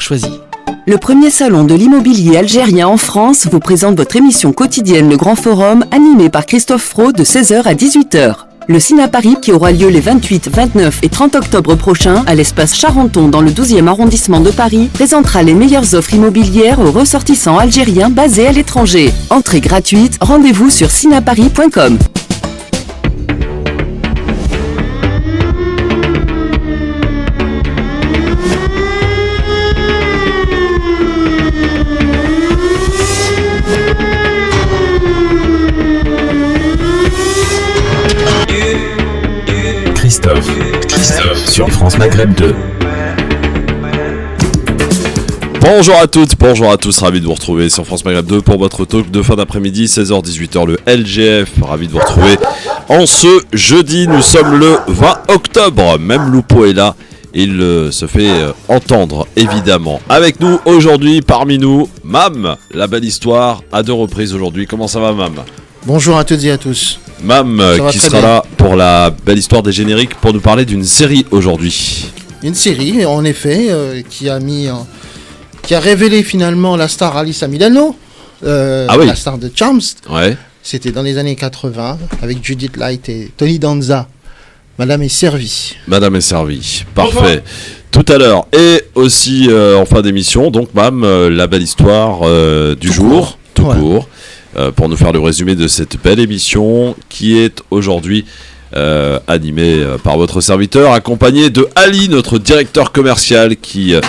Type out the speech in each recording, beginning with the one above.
choisi. Le premier salon de l'immobilier algérien en France vous présente votre émission quotidienne Le Grand Forum, animée par Christophe Fro de 16h à 18h. Le Ciné-Paris, qui aura lieu les 28, 29 et 30 octobre prochains à l'espace Charenton dans le 12e arrondissement de Paris, présentera les meilleures offres immobilières aux ressortissants algériens basés à l'étranger. Entrée gratuite, rendez-vous sur cineparis.com. Christophe sur France Maghreb 2. Bonjour à toutes, bonjour à tous, ravi de vous retrouver sur France Maghreb 2 pour votre talk de fin d'après-midi, 16h-18h, le LGF. Ravi de vous retrouver en ce jeudi, nous sommes le 20 octobre, même Lupo est là, il se fait entendre évidemment. Avec nous aujourd'hui, parmi nous, Mam, la belle histoire, à 2 reprises aujourd'hui. Comment ça va, Mam ? Bonjour à toutes et à tous. Mam qui sera là pour la belle histoire des génériques pour nous parler d'une série aujourd'hui. Une série, en effet, qui a révélé finalement la star Alyssa Milano, la star de Charmed. Ouais. C'était dans les années 80 avec Judith Light et Tony Danza. Madame est servie. Madame est servie, parfait. Tout à l'heure et aussi en fin d'émission, donc Mam, la belle histoire du jour, tout court. Pour nous faire le résumé de cette belle émission qui est aujourd'hui animée par votre serviteur, accompagné de Ali, notre directeur commercial, qui est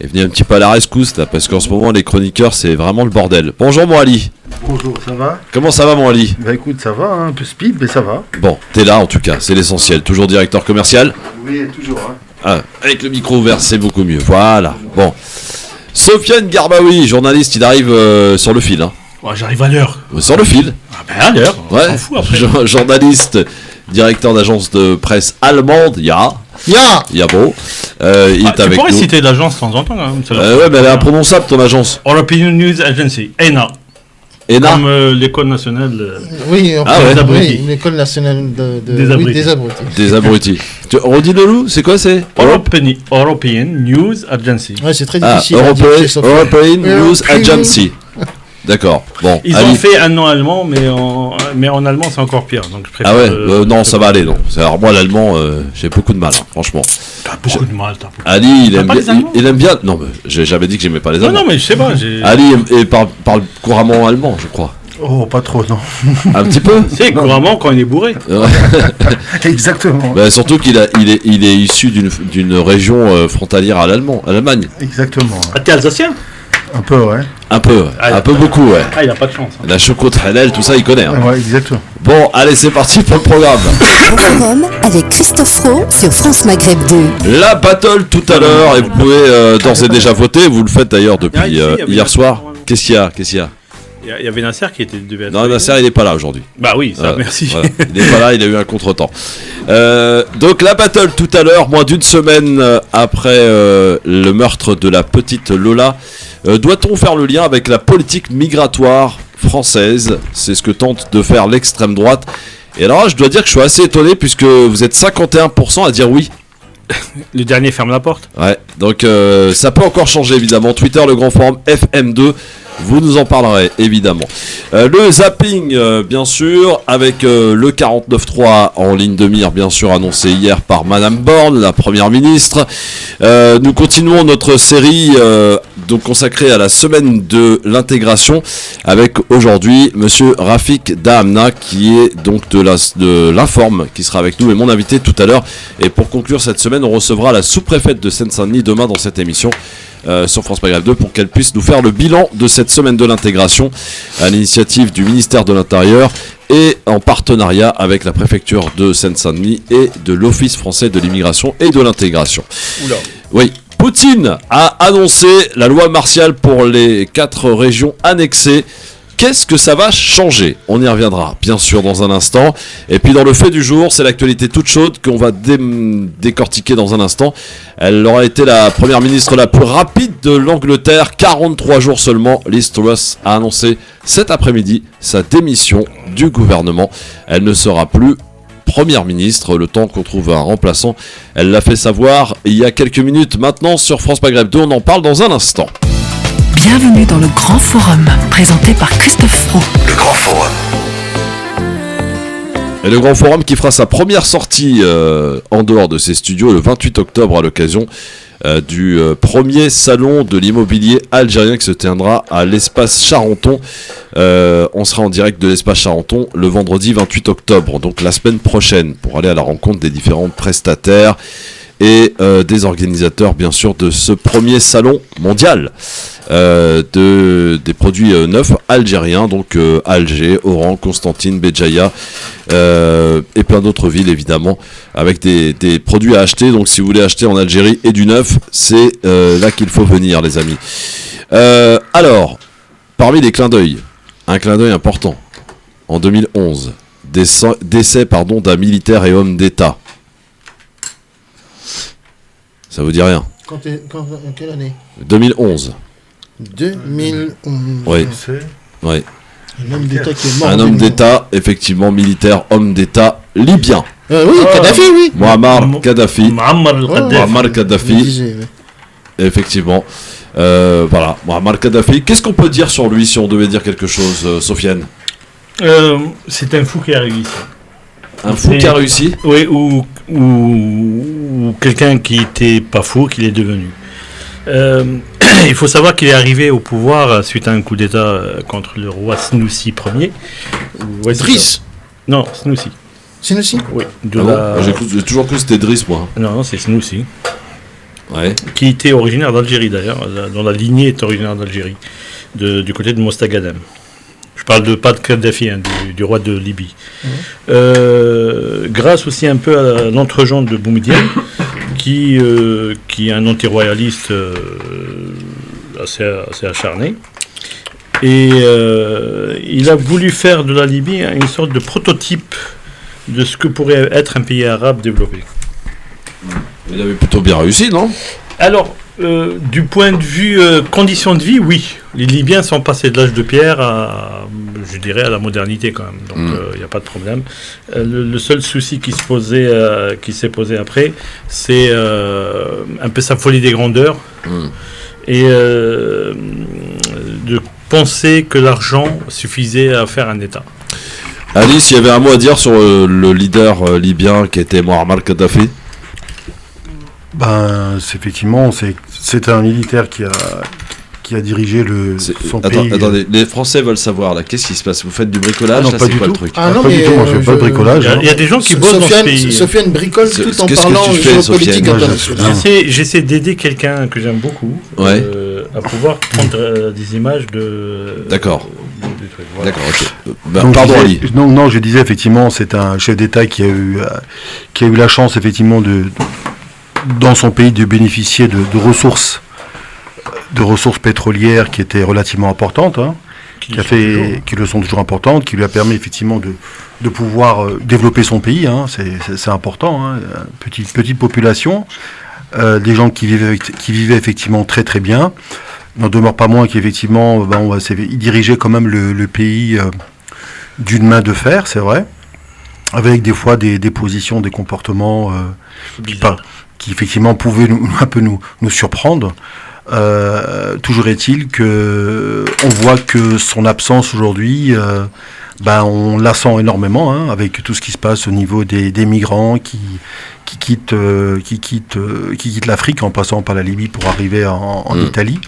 venu un petit peu à la rescousse là, parce qu'en ce moment les chroniqueurs c'est vraiment le bordel. Bonjour mon Ali. Bonjour, ça va ? Comment ça va mon Ali ? Bah écoute, ça va, un peu speed, mais ça va. Bon, t'es là en tout cas, c'est l'essentiel. Toujours directeur commercial ? Oui, toujours. Avec le micro ouvert, c'est beaucoup mieux. Voilà. Bon. Sofiane Garbaoui, journaliste, il arrive sur le fil. Ouais, j'arrive à l'heure. Sur le fil. Ah ben à l'heure, on s'en fout après. Journaliste, directeur d'agence de presse allemande, Yabo. Il est avec tu pourrais nous. citer l'agence de temps en temps. Hein, ouais, mais elle est imprononçable ton agence. European News Agency, ENA. Comme l'école nationale des abrutis. L'école nationale des abrutis. Des abrutis. Redis-le-nous, c'est quoi c'est European News Agency. Ouais, c'est très difficile. European News Agency. D'accord. Bon. Ils ont fait un nom allemand, mais en allemand c'est encore pire. Donc je préfère non, ça va aller. Non. Alors moi l'allemand, j'ai beaucoup de mal, franchement. T'as beaucoup de mal. Ali, il aime bien. Non, mais j'avais dit que j'aimais pas les Allemands. Non, mais je sais pas. Ali parle couramment allemand, je crois. Oh, pas trop, non. Un petit peu. C'est couramment quand il est bourré. Exactement. Surtout qu'il est issu d'une région frontalière à l'Allemagne. Exactement. Ah, t'es alsacien ? Un peu, ouais. Un peu beaucoup, ouais. Ah, il a pas de chance. La chocotte halal, tout ça, il connaît. Ouais, exactement. Bon, allez, c'est parti pour le programme. Forum avec Christophe Fro sur France Maghreb 2. La battle tout à l'heure, et vous pouvez d'ores et déjà voter. Vous le faites d'ailleurs depuis hier soir. Qu'est-ce qu'il y a ? Il y avait Nasser qui devait être. Non, Nasser, il n'est pas là aujourd'hui. Bah oui, ça, merci. Voilà. Il n'est pas là, il a eu un contretemps. Donc la battle tout à l'heure, moins d'une semaine après le meurtre de la petite Lola. Doit-on faire le lien avec la politique migratoire française ? C'est ce que tente de faire l'extrême droite. Et alors là, je dois dire que je suis assez étonné puisque vous êtes 51% à dire oui. Le dernier ferme la porte. Ouais, donc ça peut encore changer évidemment. Twitter, le grand forum FM2. Vous nous en parlerez évidemment. Le zapping bien sûr avec le 49.3 en ligne de mire bien sûr annoncé hier par Madame Borne, la première ministre. Nous continuons notre série donc consacrée à la semaine de l'intégration avec aujourd'hui Monsieur Rafik Dahamna qui est donc de l'Informe qui sera avec nous et mon invité tout à l'heure. Et pour conclure cette semaine, on recevra la sous-préfète de Seine-Saint-Denis demain dans cette émission. Sur France Maghreb 2 pour qu'elle puisse nous faire le bilan de cette semaine de l'intégration à l'initiative du ministère de l'Intérieur et en partenariat avec la préfecture de Seine-Saint-Denis et de l'Office français de l'immigration et de l'intégration. Oula. Oui, Poutine a annoncé la loi martiale pour les 4 régions annexées. Qu'est-ce que ça va changer ? On y reviendra, bien sûr, dans un instant. Et puis, dans le fait du jour, c'est l'actualité toute chaude qu'on va décortiquer dans un instant. Elle aura été la première ministre la plus rapide de l'Angleterre. 43 jours seulement. Liz Truss a annoncé cet après-midi sa démission du gouvernement. Elle ne sera plus première ministre. Le temps qu'on trouve un remplaçant, elle l'a fait savoir il y a quelques minutes maintenant sur France Maghreb 2. On en parle dans un instant. Bienvenue dans le Grand Forum, présenté par Christophe Fro. Le Grand Forum. Et le Grand Forum qui fera sa première sortie en dehors de ses studios le 28 octobre à l'occasion du premier salon de l'immobilier algérien qui se tiendra à l'Espace Charenton. On sera en direct de l'Espace Charenton le vendredi 28 octobre, donc la semaine prochaine, pour aller à la rencontre des différents prestataires et des organisateurs bien sûr de ce premier salon mondial des produits neufs algériens, donc Alger, Oran, Constantine, Béjaïa et plein d'autres villes évidemment, avec des produits à acheter. Donc si vous voulez acheter en Algérie et du neuf, c'est là qu'il faut venir les amis. Alors, parmi les clins d'œil, un clin d'œil important, en 2011, décès d'un militaire et homme d'État. Ça vous dit rien? Quelle année? 2011. 2011. Oui. Oui. Un homme d'État qui est mort. Un homme d'État, effectivement, militaire, homme d'État libyen. Oui, Kadhafi, oui. Muammar Kadhafi. Muammar Kadhafi. Effectivement. Voilà, Muammar Kadhafi. Qu'est-ce qu'on peut dire sur lui si on devait dire quelque chose, Sofiane? C'est un fou qui a réussi. Un fou qui a réussi? Oui, ou quelqu'un qui n'était pas fou, qu'il est devenu. Il faut savoir qu'il est arrivé au pouvoir suite à un coup d'État contre le roi Snoussi Ier. Driss. Non, Snoussi. Snoussi? Oui. J'ai toujours cru que c'était Driss, moi. Non, c'est Snoussi. Ouais. Qui était originaire d'Algérie d'ailleurs, dont la lignée est originaire d'Algérie, du côté de Mostagadem. Je parle pas de Kadhafi, du roi de Libye. Grâce aussi un peu à l'entregent de Boumedienne, qui est un anti-royaliste assez acharné. Et il a voulu faire de la Libye une sorte de prototype de ce que pourrait être un pays arabe développé. Il avait plutôt bien réussi, non? Alors, du point de vue conditions de vie, oui. Les Libyens sont passés de l'âge de pierre à la modernité quand même. Donc, il n'y a pas de problème. Le seul souci qui s'est posé après, c'est un peu sa folie des grandeurs et de penser que l'argent suffisait à faire un État. Alice, il y avait un mot à dire sur le leader libyen qui était Muammar Kadhafi? C'est un militaire qui a dirigé son pays. Attendez, les Français veulent savoir là, qu'est-ce qui se passe? Vous faites du bricolage? Non, là, pas c'est du quoi tout. le truc? Pas du tout, moi je fais pas de bricolage. Il y a des gens qui bossent dans ce pays. Sofiane bricole tout en qu'est-ce que parlant tu fais, géopolitique Sofiane? internationale. J'essaie d'aider quelqu'un que j'aime beaucoup à pouvoir prendre des images de. D'accord. Des trucs, voilà. D'accord, ok. Donc, Pardon, Ali. je disais effectivement, c'est un chef d'État qui a eu la chance effectivement dans son pays de bénéficier de ressources pétrolières qui étaient relativement importantes, qui le sont toujours importantes, qui lui a permis effectivement de pouvoir développer son pays, c'est important, petite population, des gens qui vivaient effectivement très très bien. Il n'en demeure pas moins qu'effectivement il dirigeait quand même le pays d'une main de fer, c'est vrai, avec des fois des positions, des comportements qui effectivement pouvaient un peu nous surprendre. Toujours est-il que on voit que son absence aujourd'hui, on la sent énormément, avec tout ce qui se passe au niveau des migrants qui quittent l'Afrique en passant par la Libye pour arriver en Italie.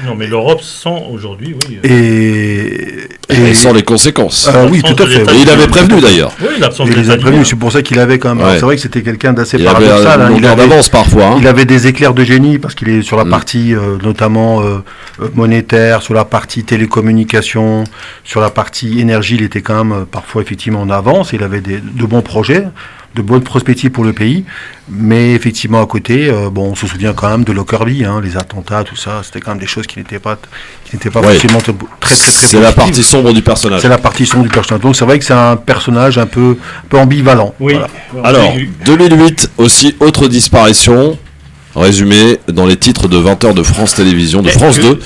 Non, mais l'Europe sent aujourd'hui, oui. Et sent les conséquences. Oui, tout à fait. Et il avait prévenu d'ailleurs. Oui, l'absence il les a prévenus, c'est pour ça qu'il avait quand même. Ouais. C'est vrai que c'était quelqu'un d'assez Il paradoxal. avait une longueur d'avance parfois. Il avait des éclairs de génie parce qu'il est sur la partie notamment monétaire, sur la partie télécommunication, sur la partie énergie. Il était quand même parfois effectivement en avance. Il avait de bons projets, de bonnes perspectives pour le pays, mais effectivement à côté, on se souvient quand même de Lockerbie, les attentats, tout ça, c'était quand même des choses qui n'étaient pas forcément très C'est la partie sombre du personnage. C'est la partie sombre du personnage. Donc c'est vrai que c'est un personnage un peu ambivalent. Oui. Voilà. Alors, 2008 aussi, autre disparition. Résumé dans les titres de 20h de France Télévisions, de France 2,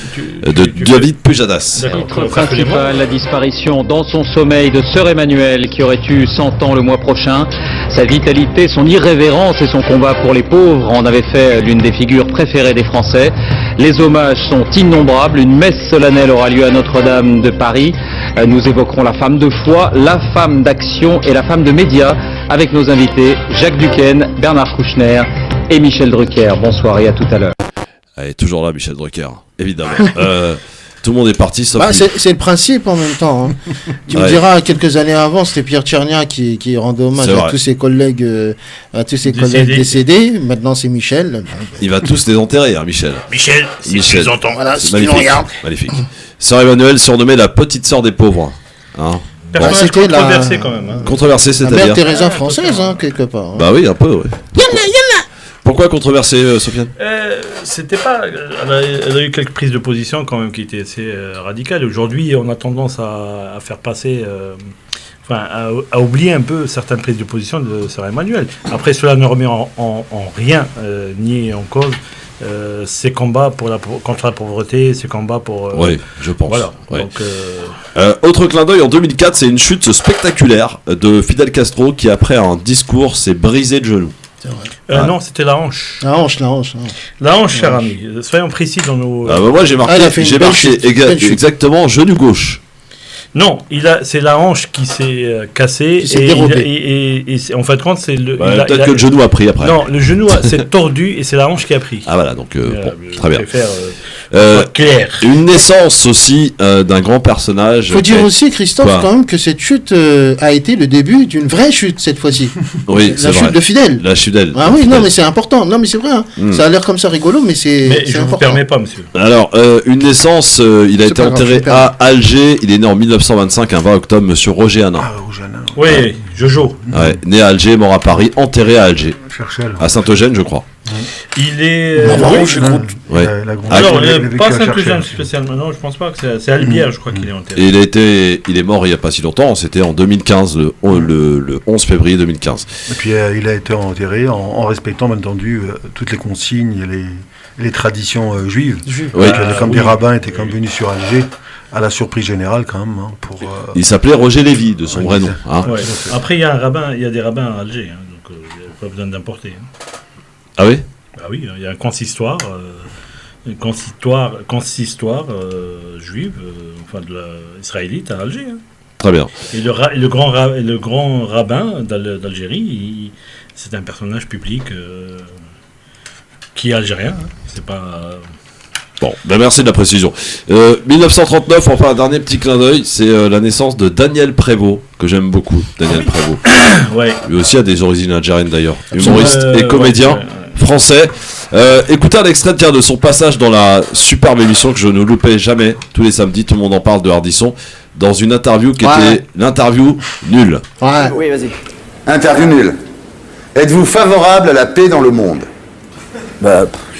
de David Pujadas. Titre principal, la disparition dans son sommeil de Sœur Emmanuelle qui aurait eu 100 ans le mois prochain. Sa vitalité, son irrévérence et son combat pour les pauvres en avaient fait l'une des figures préférées des Français. Les hommages sont innombrables. Une messe solennelle aura lieu à Notre-Dame de Paris. Nous évoquerons la femme de foi, la femme d'action et la femme de médias avec nos invités Jacques Duquesne, Bernard Kouchner et Michel Drucker. Bonsoir et à tout à l'heure. Elle est toujours là, Michel Drucker, évidemment. Tout le monde est parti, sauf c'est le principe en même temps. Hein. Tu me diras, quelques années avant, c'était Pierre Tchernia qui rendait hommage à tous ses collègues, décédés. Maintenant, c'est Michel. Il va tous les enterrer, hein, Michel. Michel, si tu les entends. Voilà, c'est magnifique. Magnifique. Sœur Emmanuelle, surnommée la petite sœur des pauvres. Hein. Personnage controversé quand même. Hein. Controversé, c'est-à-dire. La mère Teresa française, hein, quelque part. Hein. Bah oui, un peu, oui. Pourquoi controversé, Sofiane ? C'était pas. Elle a eu quelques prises de position quand même qui étaient assez radicales. Aujourd'hui, on a tendance à faire passer. À oublier un peu certaines prises de position de Sœur Emmanuelle. Après, cela ne remet en rien ni en cause ses combats contre la pauvreté, ses combats pour. Oui, je pense. Voilà. Ouais. Donc, autre clin d'œil, en 2004, c'est une chute spectaculaire de Fidel Castro qui, après un discours, s'est brisé le genou. Non, c'était la hanche. La hanche, cher ami. Soyons précis dans nos. Moi, j'ai marqué exactement genou gauche. Non, c'est la hanche qui s'est cassée et en fait compte c'est le. Peut-être que le genou a pris après. Non, le genou s'est tordu et c'est la hanche qui a pris. Ah voilà, donc très bien. Clair. Une naissance aussi d'un grand personnage. Il faut dire aussi, Christophe, quand même, que cette chute a été le début d'une vraie chute cette fois-ci. Oui, la chute de Fidel. La chute d'elle. Ah oui, non, mais c'est important. Non, mais c'est vrai. Hein. Ça a l'air comme ça rigolo, mais c'est important. Je ne vous permets pas, monsieur. Alors, une naissance, il a été enterré à Alger. Il est né en 1925, un 20 octobre, monsieur Roger Hanin. Ah, Roger Hanin. Oui, Jojo. Ouais, né à Alger, mort à Paris, enterré à Alger. À Saint-Eugène, je crois. Il est. Ouais. Alors, pas Saint-Eugène spécialement, non, je pense pas que c'est Albière, je crois qu'il est enterré. Et il est mort il n'y a pas si longtemps, c'était en 2015, le 11 février 2015. Et puis il a été enterré en respectant, bien entendu, toutes les consignes et les traditions juives. Oui. Comme des rabbins étaient comme venus sur Alger, à la surprise générale quand même. Hein, Il s'appelait Roger Lévy, de son vrai nom. Hein. Ouais. Après, il y a des rabbins à Alger, hein, donc il n'y a pas besoin d'importer. Hein. Ah oui ? Bah oui, il y a un consistoire juive, israélite à Alger. Hein. Très bien. Et le grand rabbin d'Algérie, c'est un personnage public qui est algérien. Hein. C'est pas. Bon, merci de la précision. 1939, enfin un dernier petit clin d'œil, c'est la naissance de Daniel Prévost, que j'aime beaucoup. Daniel Prévost. Ouais. Lui aussi a des origines algériennes d'ailleurs. Humoriste et comédien français. Écoutez un extrait de son passage dans la superbe émission que je ne loupais jamais, tous les samedis, tout le monde en parle de Ardisson, dans une interview qui était l'interview nulle. Ouais. Oui, vas-y. Interview nulle. Êtes-vous favorable à la paix dans le monde ?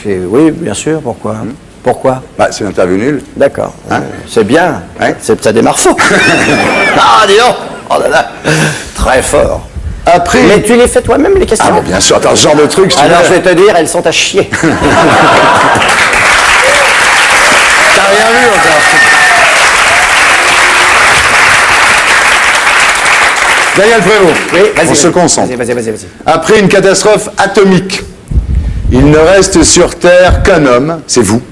Oui, bien sûr, pourquoi ? Pourquoi ? C'est une interview nulle. D'accord. Hein ? C'est bien. Hein ? Ça démarre fort. Ah, dis donc. Oh là là. Très fort. Après... Mais tu les fais toi-même, les questions ? Ah, bien sûr. Attends, ce genre de truc... Alors, je vais te dire, elles sont à chier. T'as rien vu encore. Daniel Prévost, oui, on se concentre. Vas-y. Après une catastrophe atomique, il ne reste sur Terre qu'un homme, c'est vous,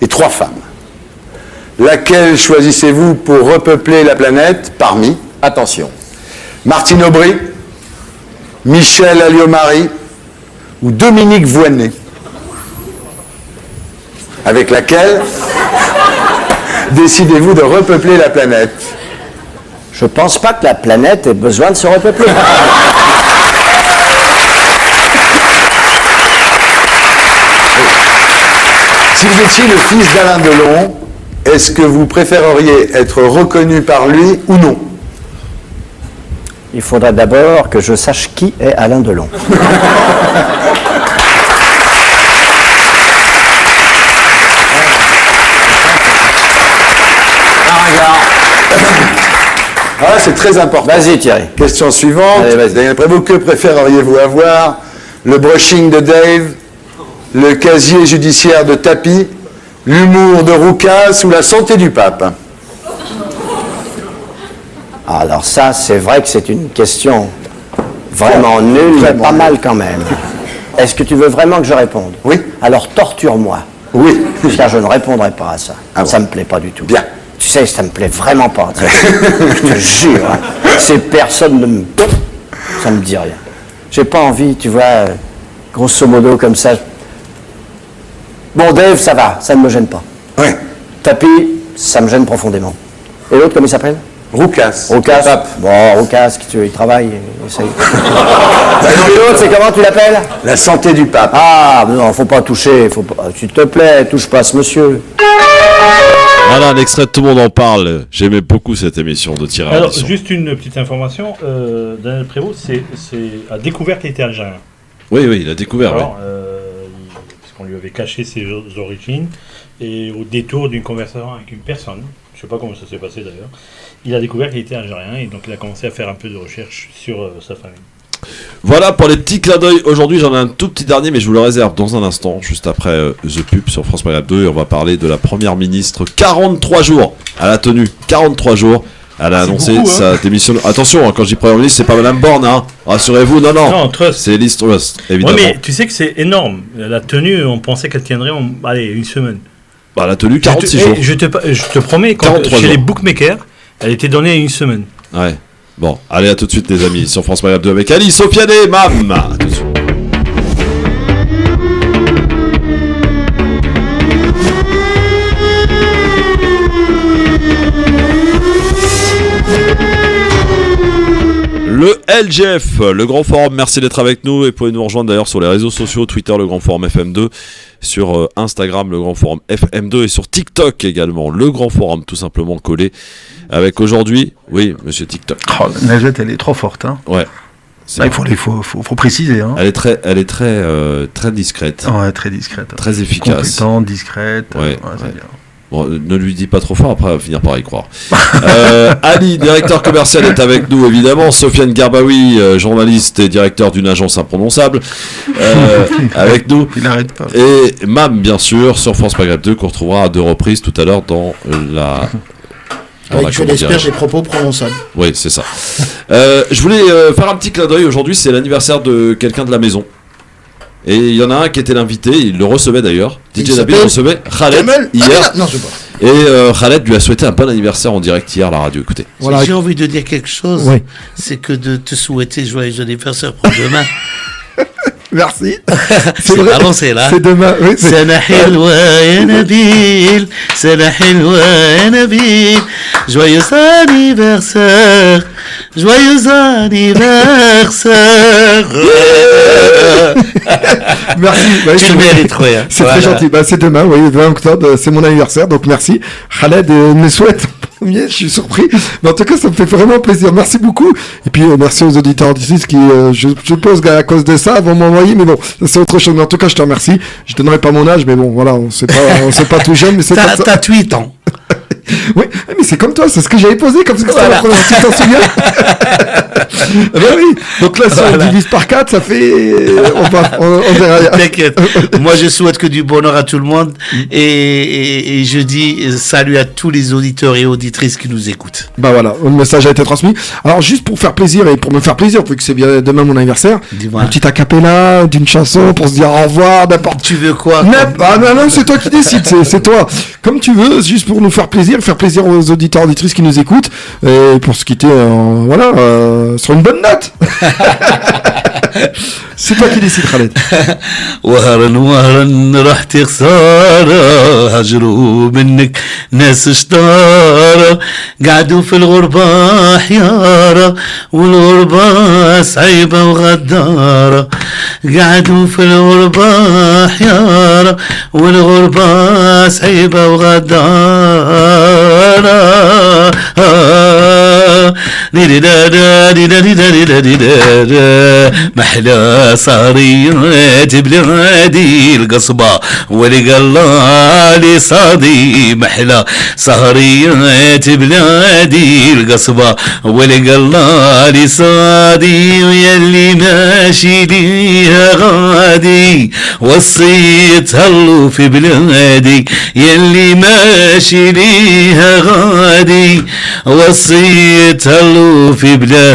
et 3 femmes. Laquelle choisissez-vous pour repeupler la planète parmi, attention, Martine Aubry, Michel Alliot-Marie ou Dominique Voynet? Avec laquelle décidez-vous de repeupler la planète? Je pense pas que la planète ait besoin de se repeupler. Si vous étiez le fils d'Alain Delon, est-ce que vous préféreriez être reconnu par lui ou non? Il faudrait d'abord que je sache qui est Alain Delon. Ah, c'est très important. Vas-y, Thierry. Question suivante. Allez, Daniel Prévost, que préféreriez-vous avoir? Le brushing de Dave, le casier judiciaire de Tapi, l'humour de Roucas ou la santé du pape? Alors ça, c'est vrai que c'est une question Vraiment nul, mais pas mal quand même. Est-ce que tu veux vraiment que je réponde? Oui. Alors torture-moi. Oui. Car je ne répondrai pas à ça. Ah bon. Ça me plaît pas du tout. Bien. Tu sais, ça me plaît vraiment pas. Je te jure. Hein. Ces personnes ne me... Ça me dit rien. J'ai pas envie, tu vois, grosso modo comme ça. Bon, Dave, ça va, ça ne me gêne pas. Oui. Tapi, ça me gêne profondément. Et l'autre, comment il s'appelle? Roucas. Roucas. Bon, Roucas, il travaille, il essaye. Et l'autre, c'est comment tu l'appelles? La santé du pape. Ah, non, faut pas toucher, faut pas... S'il te plaît, touche pas ce monsieur. Voilà un extrait de Tout le monde en parle. J'aimais beaucoup cette émission de Thierry Alors, Ardisson. juste une petite information. Daniel Prévost a découvert qu'il était algérien. Oui, il a découvert. Alors, puisqu'on lui avait caché ses origines, et au détour d'une conversation avec une personne, je ne sais pas comment ça s'est passé d'ailleurs, il a découvert qu'il était algérien, et donc il a commencé à faire un peu de recherche sur sa famille. Voilà pour les petits clins d'œil. Aujourd'hui, j'en ai un tout petit dernier, mais je vous le réserve dans un instant, juste après The Pub sur France Maghreb 2. Et on va parler de la première ministre. 43 jours à la tenue. 43 jours. Elle a annoncé beaucoup, sa démission. Attention, quand je dis première ministre, c'est pas Madame Borne, hein. Rassurez-vous, non. Trust. C'est Liz Truss, évidemment. Oui, mais tu sais que c'est énorme. La tenue, on pensait qu'elle tiendrait une semaine. Bah, la tenue, 46 jours. Je te promets, chez les bookmakers, elle était donnée à une semaine. Ouais. Bon, allez, à tout de suite, les amis, sur France Maghreb 2 avec Ali, Sofiane et Mam. À tout de suite. Le LGF, le Grand Forum, merci d'être avec nous et vous pouvez nous rejoindre d'ailleurs sur les réseaux sociaux, Twitter, le Grand Forum FM2, sur Instagram, le Grand Forum FM2 et sur TikTok également, le Grand Forum tout simplement collé avec aujourd'hui, oui, monsieur TikTok. Oh, Najette, elle est trop forte, hein. Ouais. Là, il faut préciser, hein. Elle est très discrète. Ouais, très discrète. Très efficace. Compétente, discrète. Ouais. C'est bien. Bon, ne lui dis pas trop fort, après elle va finir par y croire. Ali, directeur commercial, est avec nous évidemment. Sofiane Garbaoui, journaliste et directeur d'une agence imprononçable, avec nous. Il n'arrête pas. Et Mam, bien sûr, sur France Maghreb 2, qu'on retrouvera à 2 reprises tout à l'heure dans la... Avec, je l'espère, des propos prononçables. Oui, c'est ça. Je voulais faire un petit clin d'œil. Aujourd'hui, c'est l'anniversaire de quelqu'un de la maison. Et il y en a un qui était l'invité, il le recevait d'ailleurs. DJ Nabil recevait Khaled hier. Non, je sais pas. Et Khaled lui a souhaité un bon anniversaire en direct hier à la radio. Écoutez. Voilà. J'ai envie de dire quelque chose. Oui. C'est que de te souhaiter joyeux anniversaire pour demain. Merci. C'est avancé là. C'est demain. Oui, Sana hilwa ya Nabil, Sana hilwa ya Nabil, joyeux anniversaire, joyeux anniversaire. Merci. Tu le mérites, ouais. C'est très gentil. C'est demain, oui, 20 octobre, c'est mon anniversaire, donc merci. Khaled me souhaite. Je suis surpris, mais en tout cas ça me fait vraiment plaisir, merci beaucoup et puis merci aux auditeurs d'ici qui je suppose qu'à cause de ça vont m'envoyer, mais bon c'est autre chose, mais en tout cas je te remercie, je donnerai pas mon âge mais bon voilà, on sait pas tout jeune, mais c'est pas ça. T'as 8 ans. Oui, mais c'est comme toi, c'est ce que j'avais posé comme ça, voilà. Tu t'en souviens? Ben oui, donc là si on divise par 4 ça fait on verra. T'inquiète, moi je souhaite que du bonheur à tout le monde et je dis salut à tous les auditeurs et auditrices qui nous écoutent. Bah voilà, le message a été transmis. Alors juste pour faire plaisir et pour me faire plaisir, vu que c'est bien demain mon anniversaire, un petit acapella d'une chanson pour se dire au revoir, n'importe. Tu veux quoi? Non, c'est toi qui décides, c'est toi. Comme tu veux, juste pour nous faire plaisir aux auditeurs auditrices qui nous écoutent et pour se quitter sur une bonne note. C'est toi qui décides, Khaled. وهرا رحت خسارة هجروا منك ناس شطارة قعدوا في الغربة حيارة والغربة صعيبة وغدارة قعدوا في الغربة حيارة والغربة صعيبة وغدارة محلى صاريات بلادي القصبة ولقى الله لي صادي محلى صهريات بلادي القصبة ولقى الله لي صادي ويلي ماشي لي غادي وصيتها له في بلادي يلي ماشي ليها غادي وصيتها له في بلادي.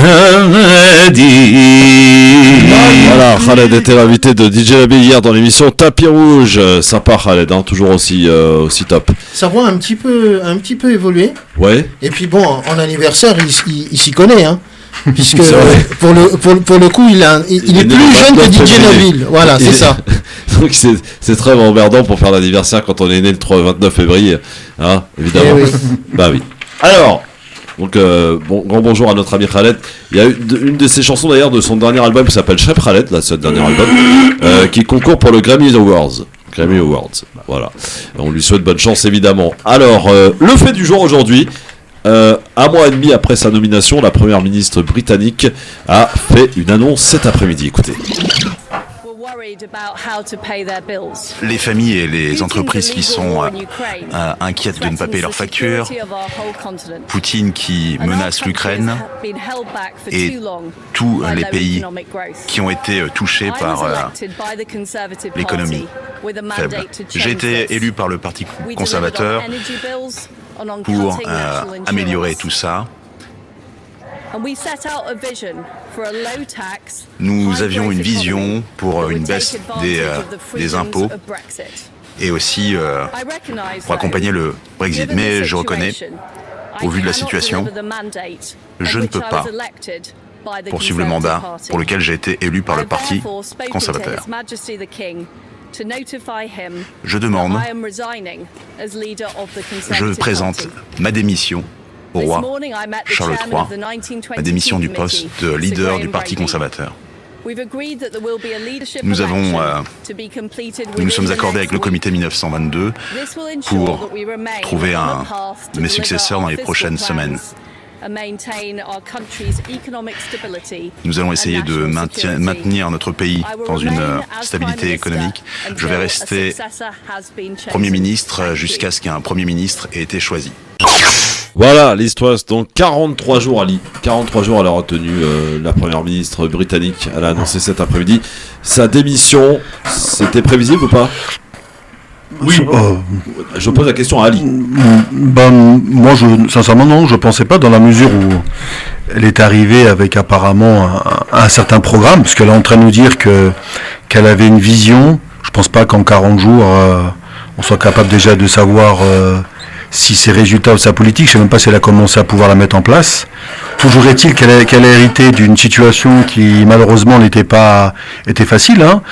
Voilà, Khaled était l'invité de DJ Labi hier dans l'émission Tapis Rouge. Sympa Khaled, hein, toujours aussi top. Sa voix a un petit peu évolué. Ouais. Et puis bon, en anniversaire, il s'y connaît, hein. Puisque pour le coup, il est plus jeune que DJ Neville. Voilà, c'est ça. Donc c'est très emmerdant pour faire l'anniversaire quand on est né le 29 février, hein, évidemment. Oui. Bah oui. Alors, donc grand bonjour à notre ami Khaled. Il y a une de ses chansons d'ailleurs de son dernier album qui s'appelle Chef Khaled, là, ce dernier album, qui concourt pour le Grammy Awards. Voilà. On lui souhaite bonne chance évidemment. Alors, le fait du jour aujourd'hui. Un mois et demi après sa nomination, la première ministre britannique a fait une annonce cet après-midi. Écoutez. Les familles et les entreprises qui sont inquiètes de ne pas payer leurs factures, Poutine qui menace l'Ukraine et tous les pays qui ont été touchés par l'économie faible. J'ai été élu par le Parti conservateur pour améliorer tout ça. Nous avions une vision pour une baisse des impôts et aussi pour accompagner le Brexit. Mais je reconnais, au vu de la situation, je ne peux pas poursuivre le mandat pour lequel j'ai été élu par le Parti conservateur. Je demande, je présente ma démission au roi Charles III, ma démission du poste de leader du Parti conservateur. Nous nous sommes accordés avec le comité 1922 pour trouver un de mes successeurs dans les prochaines semaines. Nous allons essayer de maintenir notre pays dans une stabilité économique. Je vais rester Premier ministre jusqu'à ce qu'un Premier ministre ait été choisi. Voilà l'histoire, donc 43 jours Ali. 43 jours elle a retenu la première ministre britannique. Elle a annoncé cet après-midi sa démission. C'était prévisible ou pas ? Oui. Je pose la question à Ali. Moi, sincèrement, non, je pensais pas, dans la mesure où elle est arrivée avec apparemment un certain programme, parce qu'elle est en train de nous dire qu'elle avait une vision. Je pense pas qu'en 40 jours, on soit capable déjà de savoir si ses résultats ou sa politique, je sais même pas si elle a commencé à pouvoir la mettre en place. Toujours est-il qu'elle a hérité d'une situation qui malheureusement était facile, hein,